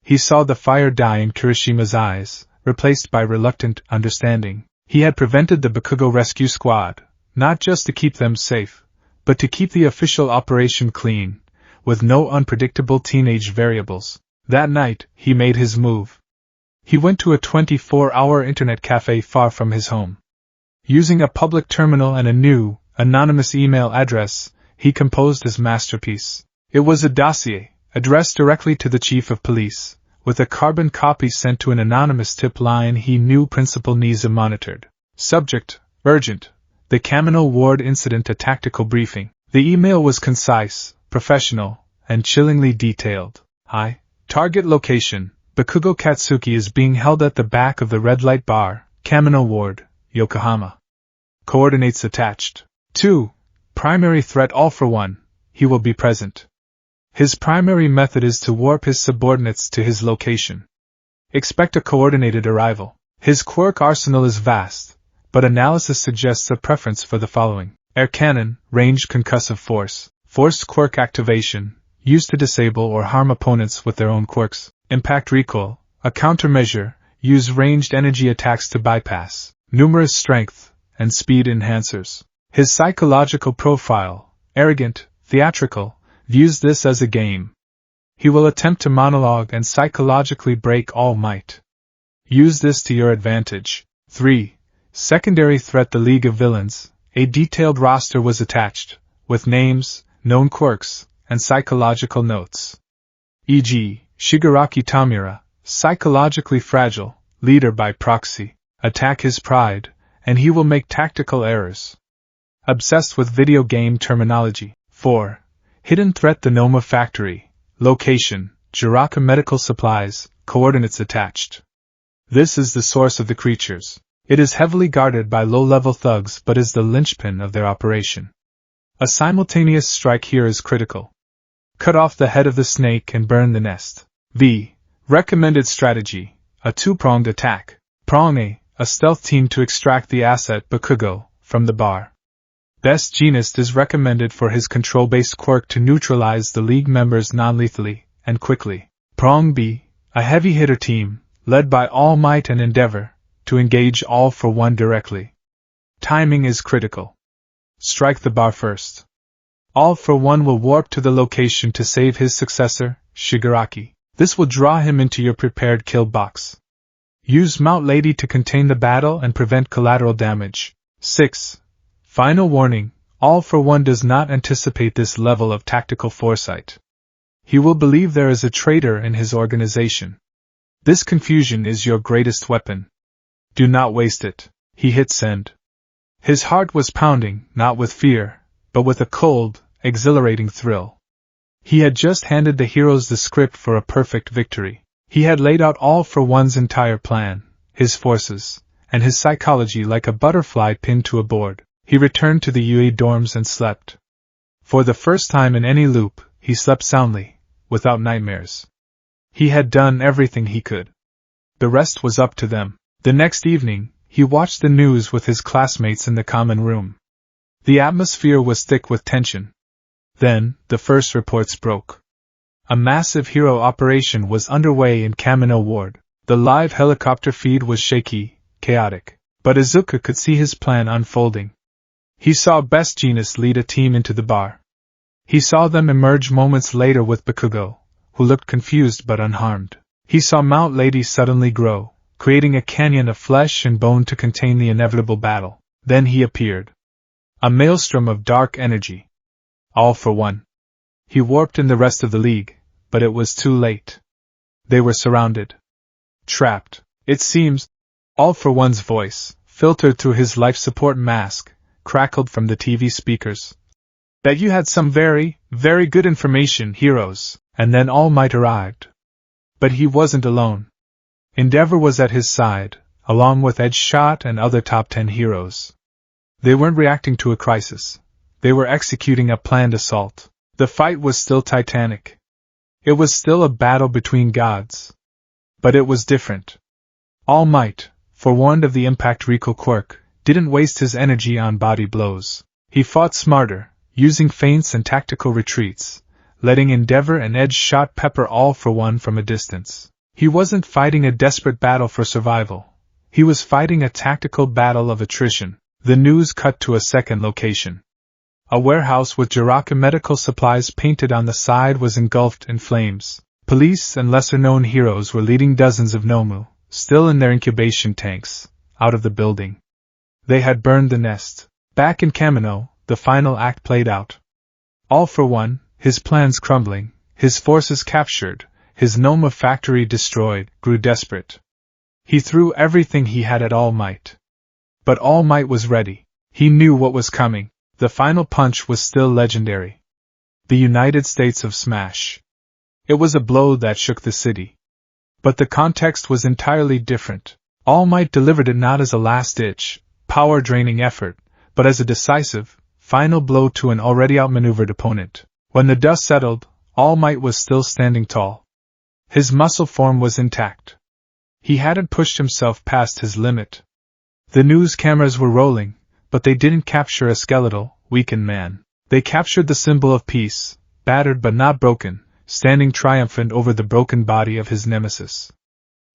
He saw the fire die in Kirishima's eyes, replaced by reluctant understanding. He had prevented the Bakugo rescue squad, not just to keep them safe, but to keep the official operation clean, with no unpredictable teenage variables. That night, he made his move. He went to a 24-hour internet cafe far from his home. Using a public terminal and a new, anonymous email address, he composed his masterpiece. It was a dossier, addressed directly to the chief of police, with a carbon copy sent to an anonymous tip line he knew Principal Niza monitored. Subject: urgent. The Kamino Ward incident, a tactical briefing. The email was concise, professional, and chillingly detailed. Hi. Target location: Bakugo Katsuki is being held at the back of the red light bar, Kamino Ward, Yokohama. Coordinates attached. 2. Primary threat: all for one. He will be present. His primary method is to warp his subordinates to his location. Expect a coordinated arrival. His quirk arsenal is vast, but analysis suggests a preference for the following: air cannon, ranged concussive force, forced quirk activation, used to disable or harm opponents with their own quirks, impact recoil, a countermeasure, use ranged energy attacks to bypass, numerous strength and speed enhancers. His psychological profile, arrogant, theatrical, views this as a game. He will attempt to monologue and psychologically break All Might. Use this to your advantage. 3. Secondary threat: the League of Villains. A detailed roster was attached, with names, known quirks, and psychological notes. E.g., Shigaraki Tamura, psychologically fragile, leader by proxy. Attack his pride, and he will make tactical errors. Obsessed with video game terminology. 4. Hidden threat: the Noma Factory. Location: Jiraka Medical Supplies, coordinates attached. This is the source of the creatures. It is heavily guarded by low-level thugs but is the linchpin of their operation. A simultaneous strike here is critical. Cut off the head of the snake and burn the nest. V. Recommended strategy: a two-pronged attack. Prong A, a stealth team to extract the asset Bakugo from the bar. Best Genist is recommended for his control-based quirk to neutralize the League members non-lethally, and quickly. Prong B, a heavy-hitter team, led by All Might and Endeavor, to engage All for One directly. Timing is critical. Strike the bar first. All for One will warp to the location to save his successor, Shigaraki. This will draw him into your prepared kill box. Use Mount Lady to contain the battle and prevent collateral damage. 6. Final warning, All for One does not anticipate this level of tactical foresight. He will believe there is a traitor in his organization. This confusion is your greatest weapon. Do not waste it. He hit send. His heart was pounding, not with fear, but with a cold, exhilarating thrill. He had just handed the heroes the script for a perfect victory. He had laid out All for One's entire plan, his forces, and his psychology like a butterfly pinned to a board. He returned to the UA dorms and slept. For the first time in any loop, he slept soundly, without nightmares. He had done everything he could. The rest was up to them. The next evening, he watched the news with his classmates in the common room. The atmosphere was thick with tension. Then, the first reports broke. A massive hero operation was underway in Kamino Ward. The live helicopter feed was shaky, chaotic, but Izuku could see his plan unfolding. He saw Best Jeanist lead a team into the bar. He saw them emerge moments later with Bakugo, who looked confused but unharmed. He saw Mount Lady suddenly grow, creating a canyon of flesh and bone to contain the inevitable battle. Then he appeared. A maelstrom of dark energy. All for One. He warped in the rest of the league, but it was too late. They were surrounded. Trapped. It seems, All for One's voice, filtered through his life support mask, crackled from the TV speakers. That you had some very, very good information, heroes, and then All Might arrived. But he wasn't alone. Endeavor was at his side, along with Edge Shot and other top 10 heroes. They weren't reacting to a crisis. They were executing a planned assault. The fight was still titanic. It was still a battle between gods. But it was different. All Might, forewarned of the impact recall quirk, didn't waste his energy on body blows. He fought smarter, using feints and tactical retreats, letting Endeavor and Edge Shot pepper All for One from a distance. He wasn't fighting a desperate battle for survival. He was fighting a tactical battle of attrition. The news cut to a second location. A warehouse with Jiraka medical supplies painted on the side was engulfed in flames. Police and lesser-known heroes were leading dozens of Nomu, still in their incubation tanks, out of the building. They had burned the nest. Back in Kamino, the final act played out. All for One, his plans crumbling, his forces captured, his Noma factory destroyed, grew desperate. He threw everything he had at All Might. But All Might was ready. He knew what was coming. The final punch was still legendary. The United States of Smash. It was a blow that shook the city. But the context was entirely different. All Might delivered it not as a last-ditch, power-draining effort, but as a decisive, final blow to an already outmaneuvered opponent. When the dust settled, All Might was still standing tall. His muscle form was intact. He hadn't pushed himself past his limit. The news cameras were rolling, but they didn't capture a skeletal, weakened man. They captured the symbol of peace, battered but not broken, standing triumphant over the broken body of his nemesis.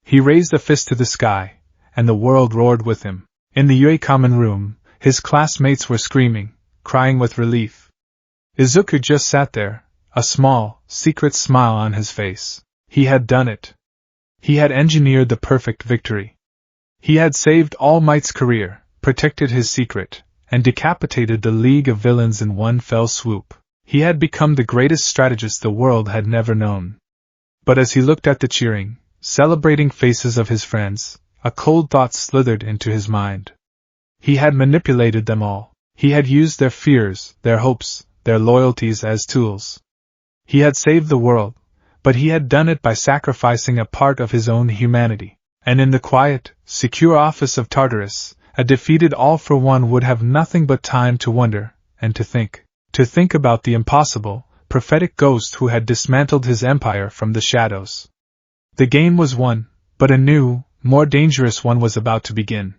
He raised a fist to the sky, and the world roared with him. In the UA common room, his classmates were screaming, crying with relief. Izuku just sat there, a small, secret smile on his face. He had done it. He had engineered the perfect victory. He had saved All Might's career, protected his secret, and decapitated the League of Villains in one fell swoop. He had become the greatest strategist the world had never known. But as he looked at the cheering, celebrating faces of his friends, a cold thought slithered into his mind. He had manipulated them all. He had used their fears, their hopes, their loyalties as tools. He had saved the world, but he had done it by sacrificing a part of his own humanity. And in the quiet, secure office of Tartarus, a defeated All for One would have nothing but time to wonder, and to think. To think about the impossible, prophetic ghost who had dismantled his empire from the shadows. The game was won, but a new, more dangerous one was about to begin.